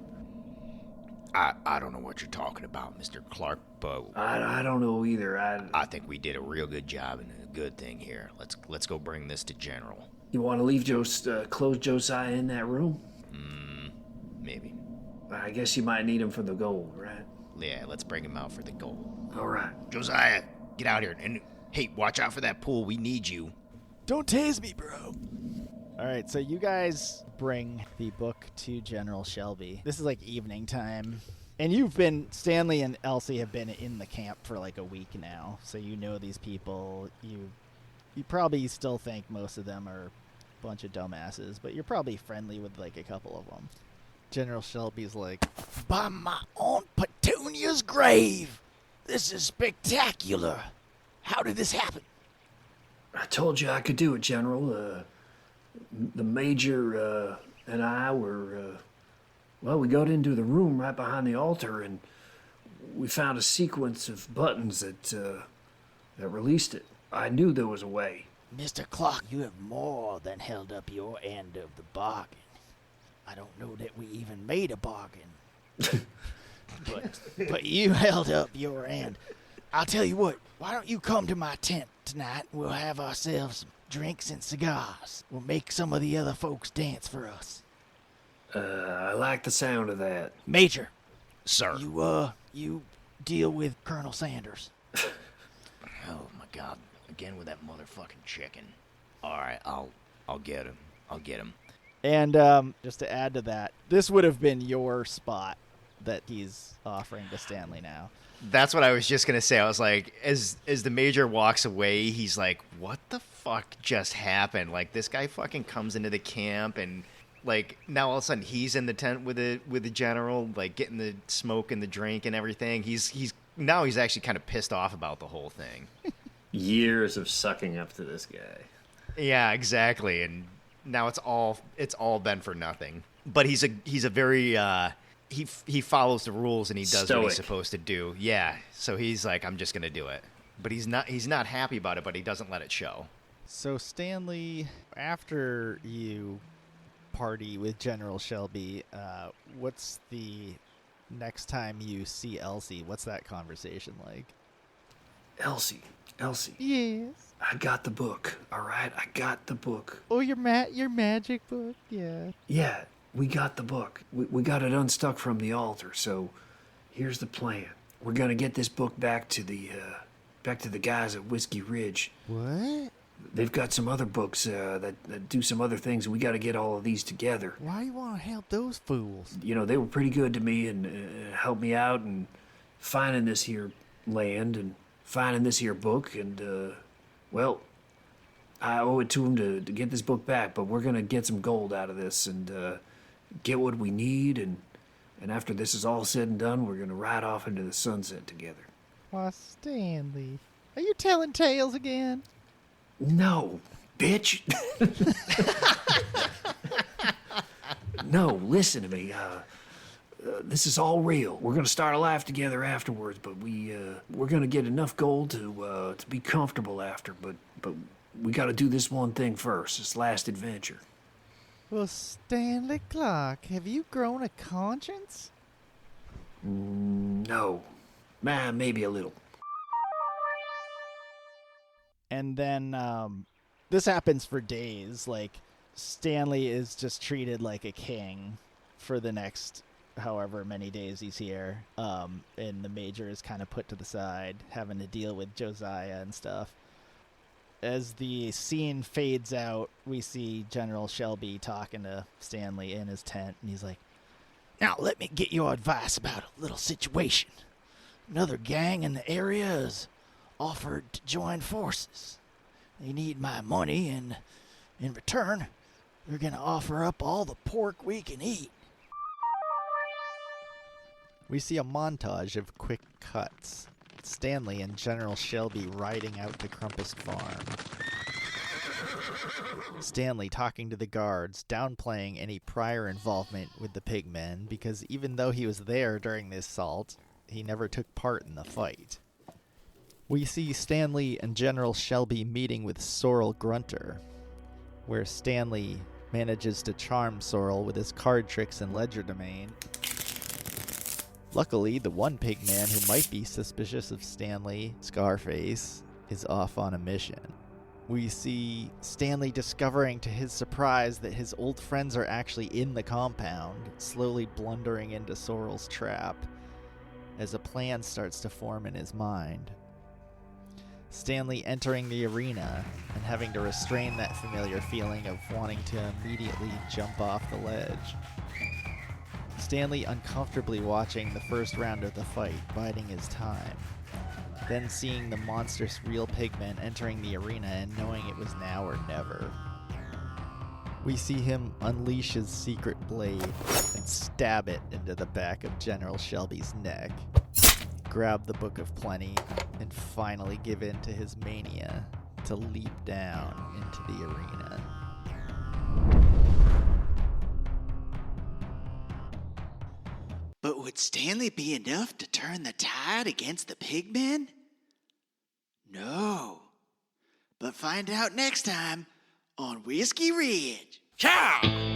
I don't know what you're talking about, Mr. Clark, but I don't know either. I think we did a real good job and a good thing here. Let's go bring this to General. You want to leave close Josiah in that room? Maybe. I guess you might need him for the gold, right? Yeah, let's bring him out for the goal. All right. Josiah, get out here. And hey, watch out for that pool. We need you. Don't tase me, bro. All right, so you guys bring the book to General Shelby. This is like evening time. And Stanley and Elsie have been in the camp for like a week now. So you know these people. You probably still think most of them are a bunch of dumbasses, but you're probably friendly with like a couple of them. General Shelby's like, By my Aunt Petunia's grave. This is spectacular. How did this happen? I told you I could do it, General. The Major and I were, we got into the room right behind the altar and we found a sequence of buttons that released it. I knew there was a way. Mr. Clark, you have more than held up your end of the bargain. I don't know that we even made a bargain. but you held up your end. I'll tell you what, why don't you come to my tent tonight? We'll have ourselves some drinks and cigars. We'll make some of the other folks dance for us. I like the sound of that. Major, Sir. you deal with Colonel Sanders. Oh my God! Again with that motherfucking chicken. All right, I'll get him. I'll get him. and just to add to that, this would have been your spot that he's offering to Stanley now. That's what I was just gonna say. I was like, as the Major walks away, he's like, "What the fuck just happened?" Like, this guy fucking comes into the camp, and like now all of a sudden he's in the tent with the General, like getting the smoke and the drink and everything. He's actually kind of pissed off about the whole thing. Years of sucking up to this guy. Yeah, exactly. And now it's all been for nothing. But he's a very he follows the rules and he does what he's supposed to do. Yeah. So he's like, I'm just gonna do it. But he's not happy about it, but he doesn't let it show. So Stanley, after you party with General Shelby, what's the next time you see Elsie? What's that conversation like? Elsie. Yes. I got the book, all right? I got the book. Oh, your magic book? Yeah. Yeah, we got the book. We got it unstuck from the altar, so here's the plan. We're gonna get this book back to the guys at Whiskey Ridge. What? They've got some other books that do some other things, and we got to get all of these together. Why you want to help those fools? You know, they were pretty good to me and helped me out in finding this here land and finding this here book. And, well, I owe it to them to get this book back, but we're going to get some gold out of this and get what we need. And after this is all said and done, we're going to ride off into the sunset together. Why, Stanley, are you telling tales again? No, bitch. No, listen to me. This is all real. We're gonna start a life together afterwards, but we're gonna get enough gold to be comfortable after. But we got to do this one thing first. This last adventure. Well, Stanley Clark, have you grown a conscience? No, maybe a little. And then this happens for days. Like, Stanley is just treated like a king for the next however many days he's here. And the Major is kind of put to the side, having to deal with Josiah and stuff. As the scene fades out, we see General Shelby talking to Stanley in his tent, and he's like, Now, let me get your advice about a little situation. Another gang in the area has offered to join forces. They need my money, and in return, they're going to offer up all the pork we can eat. we see a montage of quick cuts. Stanley and General Shelby riding out to Crumpus Farm. Stanley talking to the guards, downplaying any prior involvement with the pigmen, because even though he was there during the assault, he never took part in the fight. We see Stanley and General Shelby meeting with Sorrel Grunter, where Stanley manages to charm Sorrel with his card tricks and legerdemain. Luckily, the one pigman who might be suspicious of Stanley, Scarface, is off on a mission. We see Stanley discovering to his surprise that his old friends are actually in the compound, slowly blundering into Sorrel's trap, as a plan starts to form in his mind. Stanley entering the arena and having to restrain that familiar feeling of wanting to immediately jump off the ledge. Stanley uncomfortably watching the first round of the fight, biding his time. Then seeing the monstrous real pigmen entering the arena and knowing it was now or never. We see him unleash his secret blade and stab it into the back of General Shelby's neck, grab the Book of Plenty, and finally give in to his mania to leap down into the arena. But would Stanley be enough to turn the tide against the pigmen? No. But find out next time on Whiskey Ridge. Ciao!